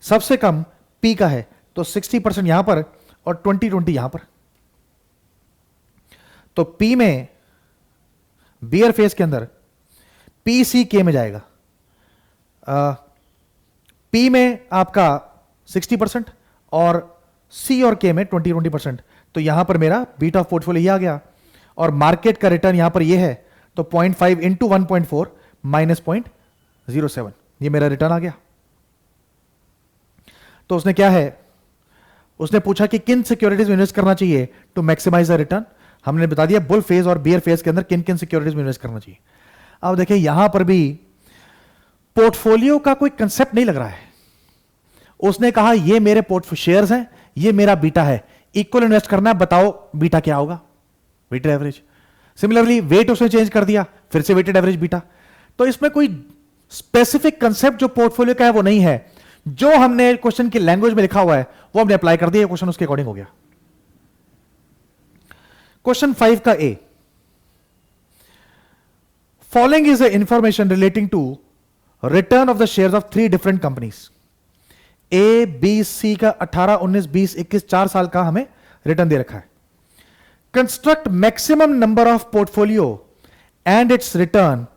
सबसे कम पी का है तो 60% यहां पर और 20-20 यहां पर। तो पी में बियर फेस के अंदर पी सी के में जाएगा। पी में आपका 60% और सी और के में 20-20%। तो यहां पर मेरा बीटा ऑफ पोर्टफोलियो ये आ गया और मार्केट का रिटर्न यहां पर ये है, तो 0.5 इंटू 1.4 माइनस 0.07, ये मेरा रिटर्न आ गया। तो उसने क्या है, उसने पूछा कि किन सिक्योरिटीज में इन्वेस्ट करना चाहिए टू मैक्सिमाइज द रिटर्न। हमने बता दिया बुल फेज और बियर फेज के अंदर किन किन सिक्योरिटीज में इन्वेस्ट करना चाहिए। अब देखिए यहां पर भी पोर्टफोलियो का कोई कंसेप्ट नहीं लग रहा है। उसने कहा ये मेरे पोर्टफोलियो शेयर्स हैं, ये मेरा बीटा है, इक्वल इन्वेस्ट करना है, बताओ बीटा क्या होगा, वेटेड एवरेज। सिमिलरली वेट उसने चेंज कर दिया, फिर से वेटेड एवरेज बीटा। तो इसमें कोई स्पेसिफिक कंसेप्ट जो पोर्टफोलियो का है वो नहीं है। जो हमने क्वेश्चन की लैंग्वेज में लिखा हुआ है वो हमने अप्लाई कर दिया, क्वेश्चन उसके अकॉर्डिंग हो गया। क्वेश्चन 5 का A, following is information relating to return of the shares of 3 different companies. A B C का 18, 19, 20, 21, 4 साल का हमें रिटर्न दे रखा है। Construct maximum number of portfolio and it's return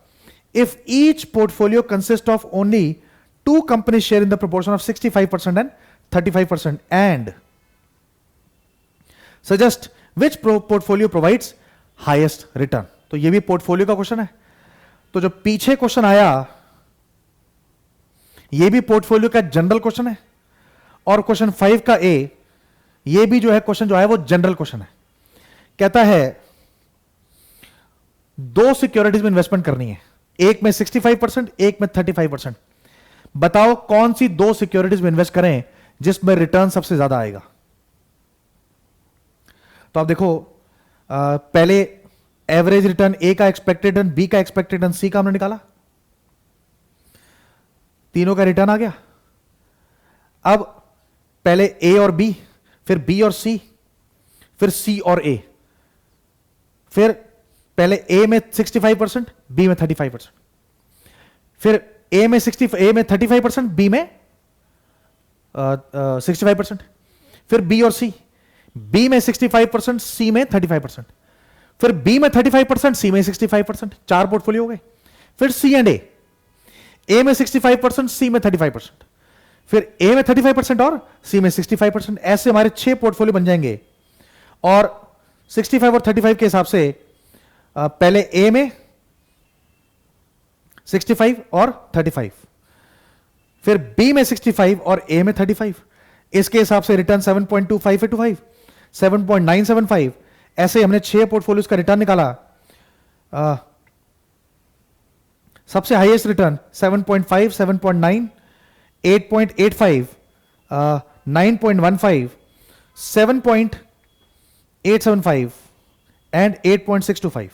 if each portfolio consists of only 2 companies share in the proportion of 65% and 35%, and suggest which portfolio provides highest return। तो ये भी portfolio का क्वेश्चन है। तो जो पीछे क्वेश्चन आया ये भी पोर्टफोलियो का जनरल क्वेश्चन है, और क्वेश्चन 5 का ए ये भी जो है क्वेश्चन जो है वो जनरल क्वेश्चन है। कहता है 2 सिक्योरिटीज में इन्वेस्टमेंट करनी है, एक में 65%, एक में 35%। बताओ कौन सी 2 सिक्योरिटीज में इन्वेस्ट करें जिसमें रिटर्न सबसे ज्यादा आएगा। तो आप देखो पहले एवरेज रिटर्न ए का एक्सपेक्टेड रिटर्न, बी का एक्सपेक्टेड रिटर्न, सी का हमने निकाला, तीनों का रिटर्न आ गया। अब पहले ए और बी, फिर बी और सी, फिर सी और ए, फिर पहले ए में 65%, बी में 35%, फिर ए में 35%, बी में 65%, फिर बी और सी, बी में 65%, सी में 35%, फिर बी में 35%, सी में 65%, 4 पोर्टफोलियो हो गए। फिर सी एंड ए में 65%, सी में 35%, फिर ए में 35% और सी में 65%, ऐसे हमारे 6 पोर्टफोलियो बन जाएंगे। और 65 और 35 के हिसाब से पहले ए में 65 और 35, फिर बी में 65 और ए में 35। इसके हिसाब से रिटर्न 7.25, 7.975, ऐसे हमने 6 पोर्टफोलियोज का रिटर्न निकाला। सबसे हाईएस्ट रिटर्न 7.5, 7.9, 8.85, 9.15, 7.875 एंड 8.625।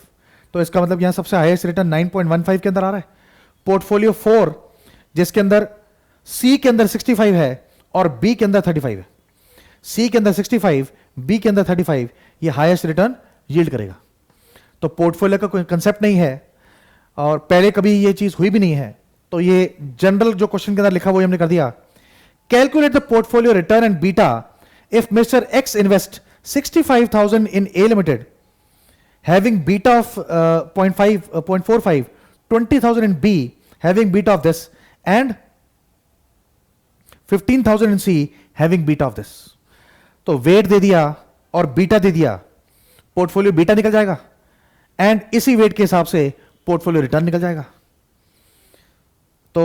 तो इसका मतलब यहां सबसे हाईएस्ट रिटर्न 9.15 के अंदर आ रहा है। पोर्टफोलियो 4 जिसके अंदर सी के अंदर 65 है और बी के अंदर 35 है, सी के अंदर 65, बी के अंदर 35, ये हाईएस्ट रिटर्न यील्ड करेगा। तो पोर्टफोलियो का कोई कंसेप्ट नहीं है और पहले कभी ये चीज हुई भी नहीं है। तो ये जनरल जो क्वेश्चन के अंदर लिखा वो हमने कर दिया। Calculate the portfolio return and beta if mister x invest 65,000 in A Limited, having beta of 0.45, 20,000 in B, having beta of this, and 15,000 in C having beta of this, तो weight दे दिया और बीटा दे दिया, portfolio beta निकल जाएगा and इसी wait के हिसाब से पोर्टफोलियो रिटर्न निकल जाएगा। तो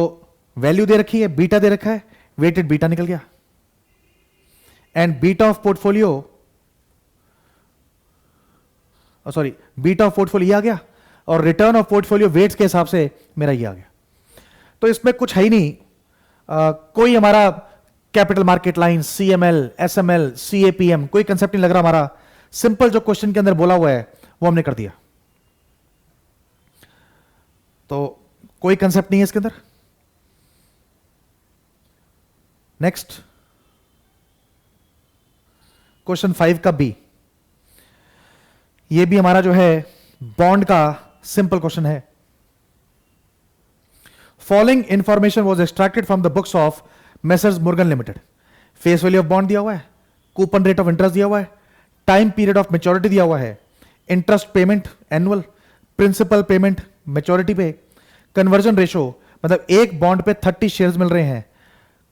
वैल्यू दे रखी है, बीटा दे रखा है, वेटेड बीटा निकल गया and beta of portfolio, sorry beta of portfolio आ गया और रिटर्न ऑफ पोर्टफोलियो वेट्स के हिसाब से मेरा ये आ गया। तो इसमें कुछ है ही नहीं, कोई हमारा capital market line, CML, SML, CAPM, कोई कंसेप्ट नहीं लग रहा हमारा। सिंपल जो क्वेश्चन के अंदर बोला हुआ है वो हमने कर दिया, तो कोई कंसेप्ट नहीं है इसके अंदर। नेक्स्ट क्वेश्चन 5 का बी, ये भी हमारा जो है बॉन्ड का सिंपल क्वेश्चन है। Following information was extracted from the books of messrs Murgan Limited. Face value of bond दिया हुआ है, कूपन रेट ऑफ इंटरेस्ट दिया हुआ है, टाइम पीरियड ऑफ मेच्योरिटी दिया हुआ है, interest payment annual, principal payment maturity पे, कन्वर्जन रेशो मतलब एक बॉन्ड पे 30 शेयर्स मिल रहे हैं,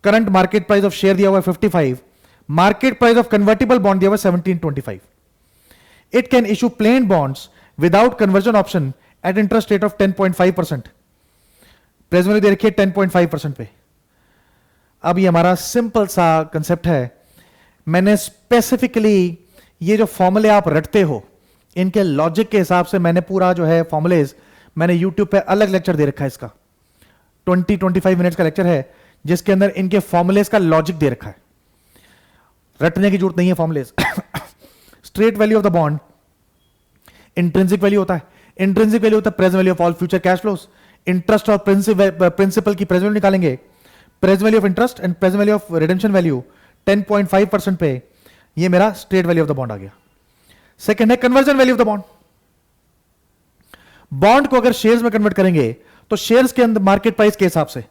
current market price of share दिया हुआ है 55, market price of convertible bond दिया हुआ है 1725। It can issue plain bonds without conversion option at interest rate of 10.5%, present value दे रखी है 10.5% पे। अब ये हमारा सिंपल सा कंसेप्ट है, मैंने स्पेसिफिकली ये जो फॉर्मूले आप रटते हो इनके लॉजिक के हिसाब से मैंने पूरा जो है फॉर्मूलेज मैंने यूट्यूब पे अलग लेक्चर दे रखा है, इसका 20-25 मिनट्स का लेक्चर है जिसके अंदर इनके फॉर्मूलेज का लॉजिक दे रखा है, रटने की जरूरत नहीं है formulas. Straight value of the bond intrinsic value होता है, इंट्रिंसिक वैल्यू होता है present value of all future cash flows, interest और प्रिंसिपल की प्रेजेंट वैल्यू निकालेंगे, present value of interest and present value of redemption value 10.5% पे, ये मेरा straight value of the bond आ गया। सेकंड है conversion value of the bond. Bond को अगर शेयर्स में कन्वर्ट करेंगे तो शेयर्स के अंदर मार्केट प्राइस के हिसाब से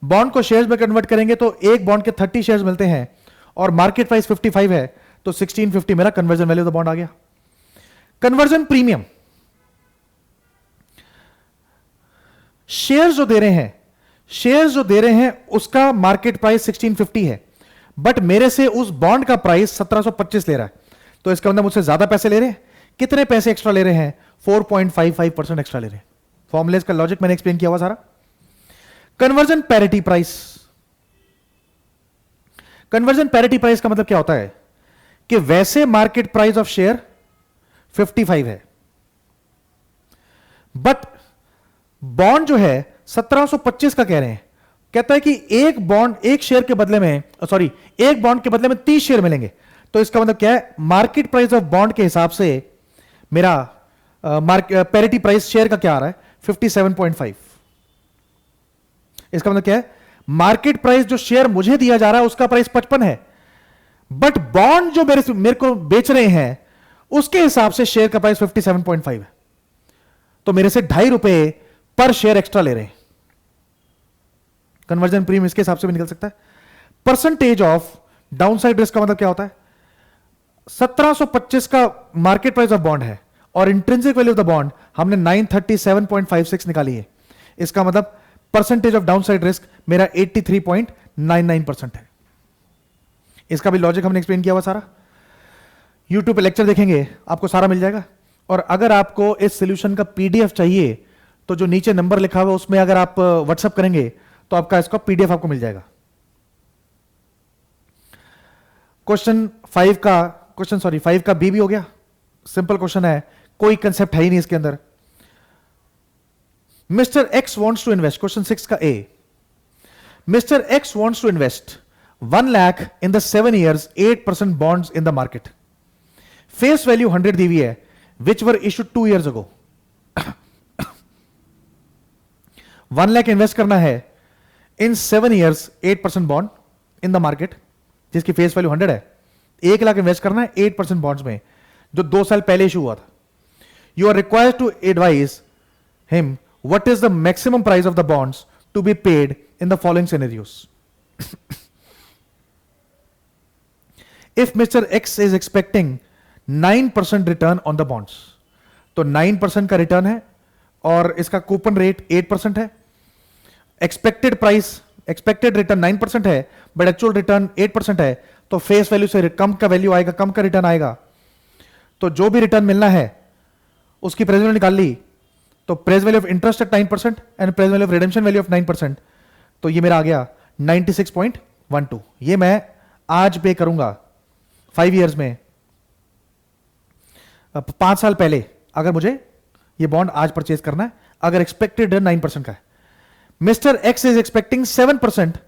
बॉन्ड को शेयर्स में कन्वर्ट करेंगे तो एक बॉन्ड के 30 शेयर्स मिलते हैं और मार्केट प्राइस 55 है, तो 1650 मेरा conversion value of the bond आ गया। कन्वर्जन प्रीमियम, शेयर्स जो दे रहे हैं उसका मार्केट प्राइस 1650 है, बट मेरे से उस बॉन्ड का प्राइस 1725 ले रहा है, तो इसका मतलब मुझसे ज्यादा पैसे ले रहे हैं। कितने पैसे एक्स्ट्रा ले रहे हैं? 4.55% एक्स्ट्रा ले रहे हैं। फॉर्मुलेज का लॉजिक मैंने एक्सप्लेन किया हुआ सारा। Conversion parity price, conversion parity price का मतलब क्या होता है कि वैसे मार्केट प्राइस ऑफ शेयर 55 है, बट बॉन्ड जो है 1725 का कह रहे हैं। कहता है कि एक शेयर के बदले में एक बॉन्ड के बदले में 30 शेयर मिलेंगे, तो इसका मतलब क्या है, मार्केट प्राइस ऑफ बॉन्ड के हिसाब से मेरा पैरिटी प्राइस शेयर का क्या आ रहा है 57.5। इसका मतलब क्या है, मार्केट प्राइस जो शेयर मुझे दिया जा रहा है उसका प्राइस 55 है, बट बॉन्ड जो मेरे को बेच रहे हैं उसके हिसाब से शेयर का प्राइस 57.5 है, तो मेरे से ₹2.5 पर शेयर एक्स्ट्रा ले रहे हैं। कन्वर्जन प्रीमियम इसके हिसाब से भी निकल सकता है। परसेंटेज ऑफ डाउनसाइड रिस्क का मतलब क्या होता है, 1725 का मार्केट प्राइस ऑफ बॉन्ड है और intrinsic value of the bond हमने 937.56 निकाली है। इसका मतलब परसेंटेज ऑफ डाउनसाइड रिस्क मेरा 83.99% है। इसका भी लॉजिक हमने एक्सप्लेन किया हुआ सारा, यूट्यूब पे लेक्चर देखेंगे आपको सारा मिल जाएगा। और अगर आपको इस सोल्यूशन का पीडीएफ चाहिए तो जो नीचे नंबर लिखा हुआ उसमें अगर आप व्हाट्सएप करेंगे तो आपका इसका पीडीएफ आपको मिल जाएगा। क्वेश्चन 5 का बी भी हो गया, सिंपल क्वेश्चन है, कोई कंसेप्ट है ही नहीं इसके अंदर। Mister X wants to invest, question 6 का A, mister X wants to invest 1 lakh in the 7 years 8% bonds in the market, face value 100 दी हुई है, which were issued 2 years ago। 1 lakh invest करना है in 7 years 8% bond in the market जिसकी face value 100 है। 1 lakh invest करना है 8% बॉन्ड्स में जो 2 साल पहले इशू हुआ था। You are required to advise him what is the maximum price of the bonds to be paid in the following scenarios. If mister X is expecting 9% return on the bonds, तो 9% का return है और इसका coupon rate 8% है। Expected price expected return 9% है but actual return 8% है, तो face value से कम का वैल्यू आएगा, कम का रिटर्न आएगा। तो जो भी रिटर्न मिलना है उसकी प्रेजेंट वैल्यू निकाल ली, तो present value of interest eight 9% and present value of redemption value of 9%, तो ये मेरा आ गया 96.12। ये मैं आज पे करूंगा 5 ईयर्स में, 5 साल पहले अगर मुझे ये बॉन्ड आज परचेज करना है, अगर एक्सपेक्टेड रिटर्न 9% का है। Mister X is expecting 7%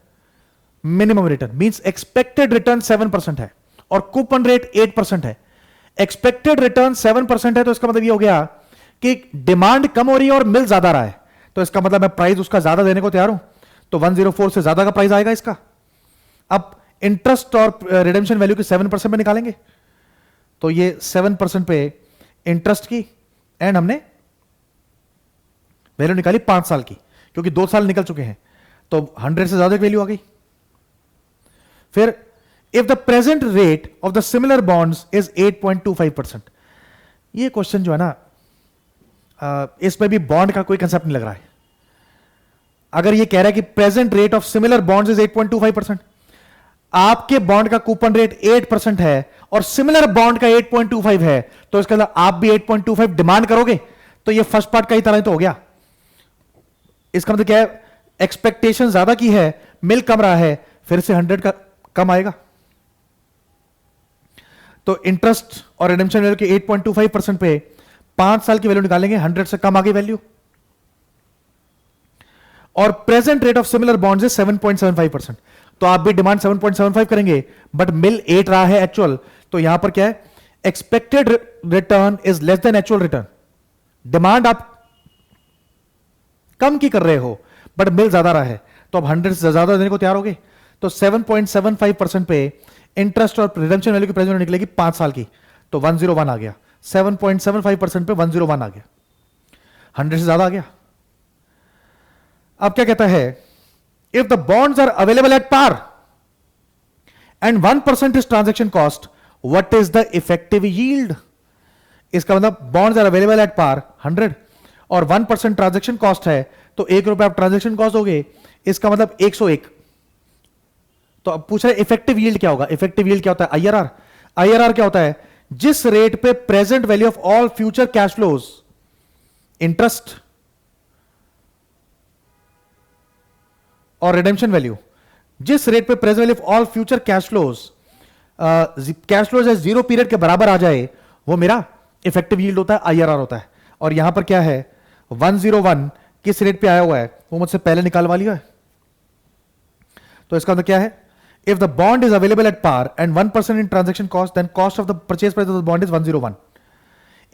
minimum return, means expected return 7% है और कूपन रेट 8% है। एक्सपेक्टेड रिटर्न 7% है तो इसका मतलब ये हो गया कि डिमांड कम हो रही है और मिल ज्यादा रहा है, तो इसका मतलब मैं प्राइस उसका ज्यादा देने को तैयार हूं, तो 104 से ज्यादा का प्राइस आएगा इसका। अब इंटरेस्ट और रिडेम्पशन वैल्यू की 7% में निकालेंगे, तो ये 7% पे इंटरेस्ट की एंड हमने वैल्यू निकाली 5 साल की, क्योंकि 2 साल निकल चुके हैं, तो 100 से ज्यादा वैल्यू आ गई। फिर if the present rate of the similar bonds is 8.25%, ये क्वेश्चन जो है ना, इसमें भी बॉन्ड का कोई कंसेप्ट नहीं लग रहा है। अगर ये कह रहा है कि present rate of similar bonds is 8.25%, आपके बॉन्ड का कूपन रेट 8% है और सिमिलर बॉन्ड का 8.25 है, तो इसका मतलब आप भी 8.25 डिमांड करोगे, तो ये फर्स्ट पार्ट का ही तरह तो हो गया। इसका मतलब क्या है, एक्सपेक्टेशन ज्यादा की है, मिल कम रहा है, फिर से 100 का कम आएगा। तो इंटरेस्ट और रिडेम्पशन वैल्यू के 8.25% पे 5 साल की वैल्यू निकालेंगे, 100 से कम आ गई वैल्यू। और present rate of similar bonds is 7.75%, तो आप भी डिमांड 7.75 करेंगे, बट मिल 8 रहा है एक्चुअल, तो यहां पर क्या है, expected return is less than actual return. Demand आप कम की कर रहे हो बट मिल ज्यादा रहा है, तो अब 100 से ज्यादा देने को तैयार हो गए, तो 7.75% पे इंटरेस्ट और रिडेम्पशन वैल्यू की प्रेजेंट वैल्यू निकलेगी 5 साल की, तो 101 आ गया। 7.75% पे 101 आ गया, 100 से ज्यादा आ गया। अब क्या कहता है, if the bonds are available at par and 1% is transaction cost, what is the effective yield. इसका मतलब bonds are available at par 100 और 1% ट्रांजेक्शन कॉस्ट है, तो ₹1 आप ट्रांजेक्शन कॉस्ट दोगे, इसका मतलब 101। तो अब पूछ रहे इफेक्टिव यील्ड क्या होगा। इफेक्टिव यील्ड क्या होता है, आईआरआर। आईआरआर क्या होता है, जिस रेट पे present value of all future cash flows, interest और रिडेम्पशन वैल्यू, जिस रेट पे present value of all future cash flows है 0 पीरियड के बराबर आ जाए, वो मेरा इफेक्टिव यील्ड होता है, आईआरआर होता है। और यहां पर क्या है, 101 किस रेट पे आया हुआ है, वो मुझसे पहले निकालवा लिया है। तो इसका मतलब क्या है, if the bond is available at par and 1% in transaction cost, then cost of the purchase price of the bond is 101।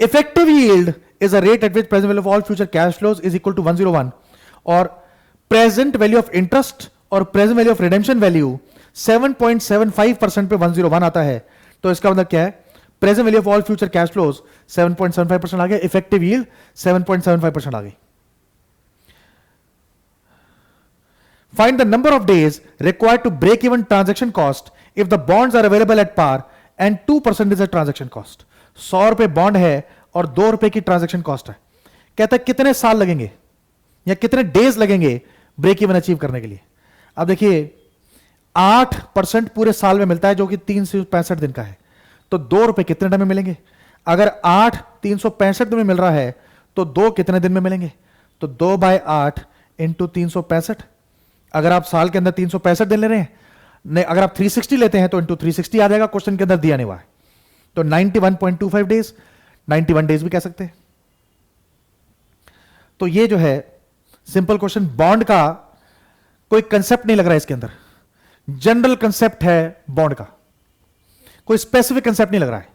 Effective yield is a rate at which present value of all future cash flows is equal to 101, और present value of interest और present value of redemption value 7.75% पे 101 आता है। तो इसका मतलब क्या है, present value of all future cash flows 7.75% आ गया, इफेक्टिव यील्ड 7.75% आ गई। Find the number of days required to break even transaction cost if the bonds are available at par and 2% is a transaction cost। 100 रुपए bond है और 2 रुपए की transaction cost है। कहता है कितने साल लगेंगे या कितने डेज लगेंगे ब्रेक इवन अचीव करने के लिए। अब देखिए 8% पूरे साल में मिलता है, जो कि 365 दिन का है, तो 2 रुपए कितने टाइम में मिलेंगे। अगर 8 365 दिन में मिल रहा है तो 2 कितने दिन में मिलेंगे, तो 2/8 इंटू 365। अगर आप साल के अंदर 365 दिन ले रहे हैं, नहीं अगर आप 360 लेते हैं तो इंटू 360 आ जाएगा, क्वेश्चन के अंदर दिया नहीं हुआ है, तो 91.25 डेज, 91 डेज भी कह सकते हैं। तो ये जो है सिंपल क्वेश्चन, बॉन्ड का कोई कंसेप्ट नहीं लग रहा है इसके अंदर, जनरल कंसेप्ट है बॉन्ड का, कोई स्पेसिफिक कंसेप्ट नहीं लग रहा है।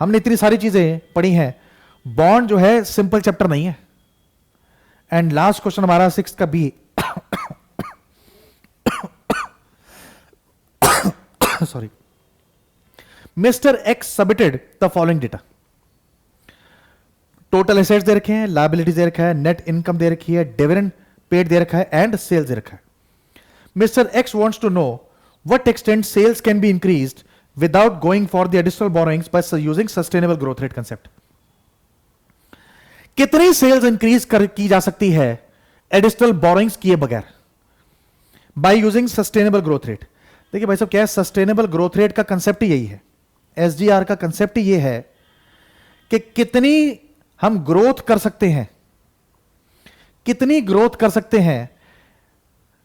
हमने इतनी सारी चीजें पढ़ी हैं, बॉन्ड जो है सिंपल चैप्टर नहीं है। एंड लास्ट क्वेश्चन हमारा 6th का B sorry, Mr. X submitted the following data। Total assets दे रखे हैं, लायबिलिटीज दे रखा है, नेट इनकम दे रखी है, डिविडेंड पेड दे रखा है एंड सेल्स दे रखा है। Mr. X wants to know what extent sales can be increased without going for the additional borrowings by using sustainable growth rate concept। कितनी सेल्स इंक्रीज की जा सकती है एडिशनल बोरोइंग्स किए बगैर। By using sustainable growth rate. देखिए भाई साहब क्या है, सस्टेनेबल ग्रोथ रेट का कंसेप्ट ही यही है, एसजीआर का कंसेप्ट ही ये है कि कितनी हम ग्रोथ कर सकते हैं, कितनी ग्रोथ कर सकते हैं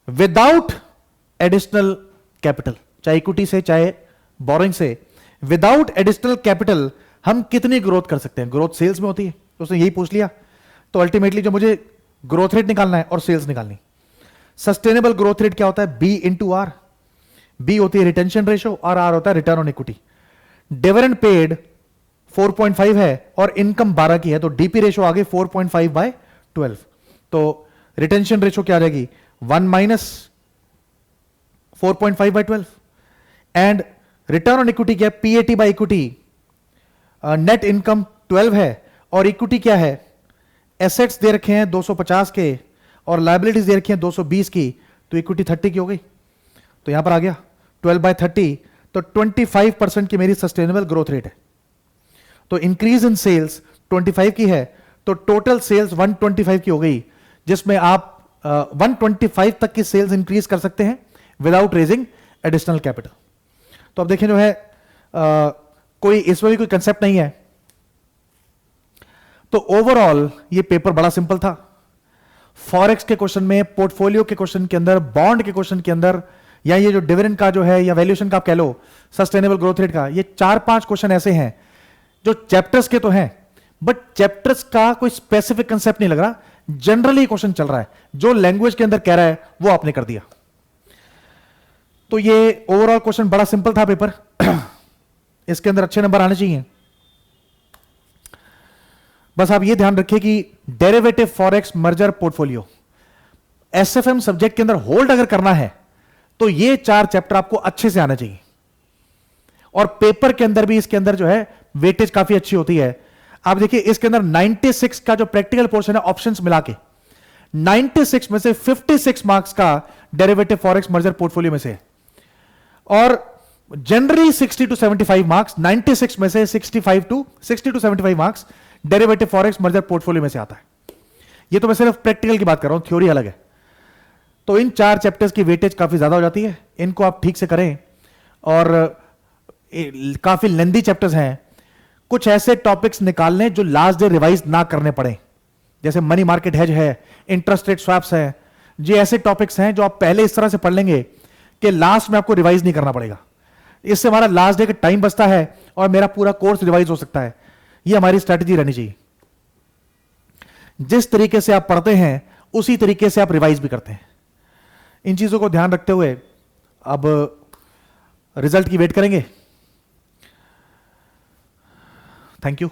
विदाउट एडिशनल कैपिटल, चाहे इक्विटी से चाहे बोरिंग से, विदाउट एडिशनल कैपिटल हम कितनी ग्रोथ कर सकते हैं। ग्रोथ सेल्स में होती है, तो उसने यही पूछ लिया, तो अल्टीमेटली जो मुझे ग्रोथ रेट निकालना है और सेल्स निकालनी। सस्टेनेबल ग्रोथ रेट क्या होता है, बी इंटू आर। बी होती है रिटेंशन रेशो और आर होता है return on equity. Dividend paid 4.5 है और इनकम 12 की है, तो डीपी रेशो आ गई 4.5 बाय 12। तो रिटेंशन रेशो क्या आ जाएगी, 1 minus 4.5 by 12। And return on equity क्या है, PAT by equity. Net income 12 है और इक्विटी क्या है, एसेट्स दे रखे हैं 250 के और लायबिलिटीज दे रखी हैं 220 की, तो इक्विटी 30 की हो गई। तो यहां पर आ गया 12 बाय 30, तो 25% की मेरी सस्टेनेबल ग्रोथ रेट है। तो इंक्रीज इन सेल्स 25 की है, तो टोटल सेल्स 125 की हो गई, जिसमें आप 125 तक की सेल्स इंक्रीज कर सकते हैं विदाउट रेजिंग एडिशनल कैपिटल। तो अब देखें जो है कोई इसमें भी कोई कंसेप्ट नहीं है। तो ओवरऑल ये पेपर बड़ा सिंपल था। फॉरेक्स के क्वेश्चन में, पोर्टफोलियो के क्वेश्चन के अंदर, बॉन्ड के क्वेश्चन के अंदर, या ये जो डिविडेंड का जो है या वैल्यूएशन का आप कह लो, सस्टेनेबल ग्रोथ रेट का, ये 4-5 क्वेश्चन ऐसे हैं जो चैप्टर्स के तो हैं, बट चैप्टर्स का कोई स्पेसिफिक कंसेप्ट नहीं लग रहा, जनरली क्वेश्चन चल रहा है, जो लैंग्वेज के अंदर कह रहा है वो आपने कर दिया। तो ये ओवरऑल क्वेश्चन बड़ा सिंपल था पेपर। इसके अंदर अच्छे नंबर आने चाहिए। बस आप ये ध्यान रखिए कि derivative forex merger portfolio SFM subject के अंदर होल्ड अगर करना है तो ये 4 चैप्टर आपको अच्छे से आना चाहिए। और पेपर के अंदर भी इसके अंदर जो है वेटेज काफी अच्छी होती है। आप देखिए इसके अंदर 96 का जो प्रैक्टिकल पोर्शन है ऑप्शंस मिला के, 96 में से 56 मार्क्स का डेरिवेटिव फॉरेक्स मर्जर पोर्टफोलियो में से है। और जनरली 60 to 75 मार्क्स, 96 में से 60 to 75 marks derivative forex merger portfolio में से आता है। ये तो मैं सिर्फ प्रैक्टिकल की बात कर रहा हूं, थ्योरी अलग है। तो इन 4 चैप्टर्स की वेटेज काफी ज्यादा हो जाती है, इनको आप ठीक से करें। और काफी लेंदी चैप्टर्स हैं, कुछ ऐसे टॉपिक्स निकाल लें जो लास्ट डे रिवाइज ना करने पड़े, जैसे मनी मार्केट हेज है, इंटरेस्ट रेट स्वैप्स है। ये ऐसे टॉपिक्स हैं जो आप पहले इस तरह से पढ़ लेंगे कि लास्ट में आपको रिवाइज नहीं करना पड़ेगा। इससे हमारा लास्ट डे का टाइम बचता है और मेरा पूरा कोर्स रिवाइज हो सकता है। ये हमारी स्ट्रैटेजी रहनी चाहिए। जिस तरीके से आप पढ़ते हैं उसी तरीके से आप रिवाइज भी करते हैं। इन चीजों को ध्यान रखते हुए अब रिजल्ट की वेट करेंगे। Thank you.